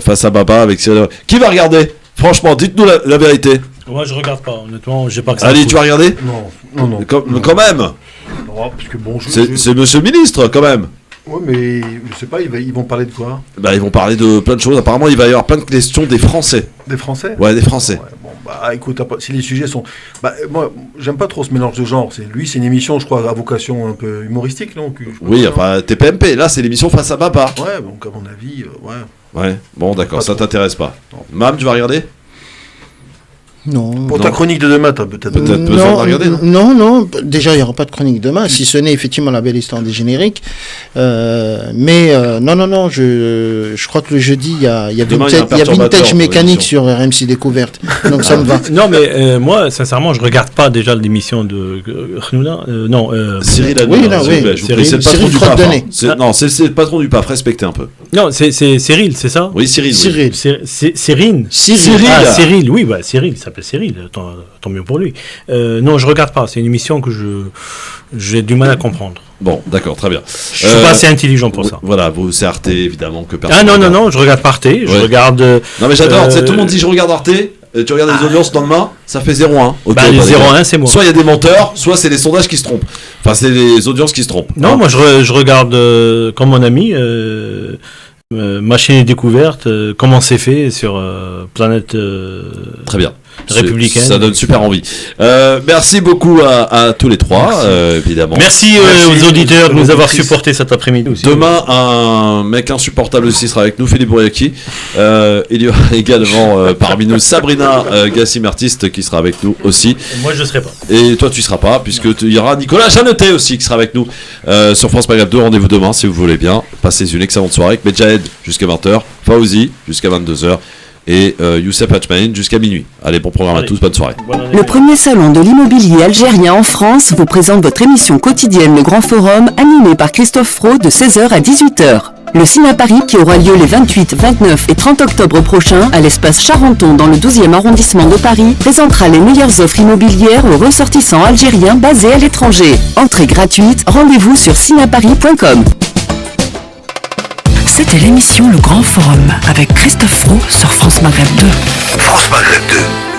Face à Baba avec Cyril. Qui va regarder? Franchement, dites-nous la vérité. Moi, je regarde pas, honnêtement, j'ai pas que ça. Ali, tu vas regarder? Non. Quand même. Non, parce que bon, c'est monsieur le ministre, quand même. Ouais, mais je sais pas, ils vont parler de quoi? Bah, ils vont parler de plein de choses. Apparemment, il va y avoir plein de questions des Français. Des Français? Ouais, des Français. Ouais, bon, bah, écoute, si les sujets sont... Bah, moi, j'aime pas trop ce mélange de genres. C'est une émission, je crois, à vocation un peu humoristique, non? Oui, enfin, TPMP. Là, c'est l'émission Face à Baba. Ouais, donc à mon avis, ouais. Ouais, bon, d'accord, ça t'intéresse pas. Non. Mam, tu vas regarder? Non. Pour ta chronique de demain, t'as peut-être besoin de regarder, non. Déjà, il n'y aura pas de chronique demain, si ce n'est effectivement la belle histoire des génériques. Mais non, je crois que le jeudi, il y a Vintage Mécanique sur RMC Découverte. Donc ça me va. Non, mais moi, sincèrement, je regarde pas déjà l'émission de Cyril Hanouna. Je vous prie, c'est le patron du PAF. Non, c'est le patron du PAF, respectez un peu. Non, c'est Cyril, c'est ça? Oui, Cyril. Cyril. Cyril, oui, bah, Cyril, il s'appelle Cyril, tant mieux pour lui. Non, je regarde pas, c'est une émission que j'ai du mal à comprendre. Bon, d'accord, très bien. Je suis pas assez intelligent pour ça. Voilà, c'est Arte, évidemment, que personne. Non, je regarde pas Arte, je regarde... Non, mais j'adore, tout le monde dit je regarde Arte, tu regardes les audiences dans le main, ça fait 0,1. Okay, bah, les 0,1, c'est moi. Soit il y a des menteurs, soit c'est les sondages qui se trompent. Enfin, c'est les audiences qui se trompent. Non, moi je regarde comme mon ami... Machine et découverte, comment c'est fait sur Planète très bien. Républicaine. Ça donne super envie. Merci beaucoup à tous les trois, évidemment. Merci aux auditeurs de nous avoir supportés cet après-midi aussi. Demain, un mec insupportable aussi sera avec nous, Philippe Bouriaki. Il y aura également parmi nous Sabrina Gassim, artiste, qui sera avec nous aussi. Moi, je ne serai pas. Et toi, tu ne seras pas, puisque il y aura Nicolas Jeannetet aussi qui sera avec nous sur France Maghreb 2. Rendez-vous demain si vous voulez bien. Passez une excellente soirée avec Medjahed jusqu'à 20h, Fauzi jusqu'à 22h. Et Youssef Hachmain jusqu'à minuit. Allez, bon programme à tous, bonne soirée. Le premier salon de l'immobilier algérien en France vous présente votre émission quotidienne Le Grand Forum, animée par Christophe Fro de 16h à 18h. Le Ciné Paris, qui aura lieu les 28, 29 et 30 octobre prochains à l'espace Charenton dans le 12e arrondissement de Paris, présentera les meilleures offres immobilières aux ressortissants algériens basés à l'étranger. Entrée gratuite, rendez-vous sur cinéparis.com. C'était l'émission Le Grand Forum avec Christophe Fro sur France Maghreb 2. France Maghreb 2.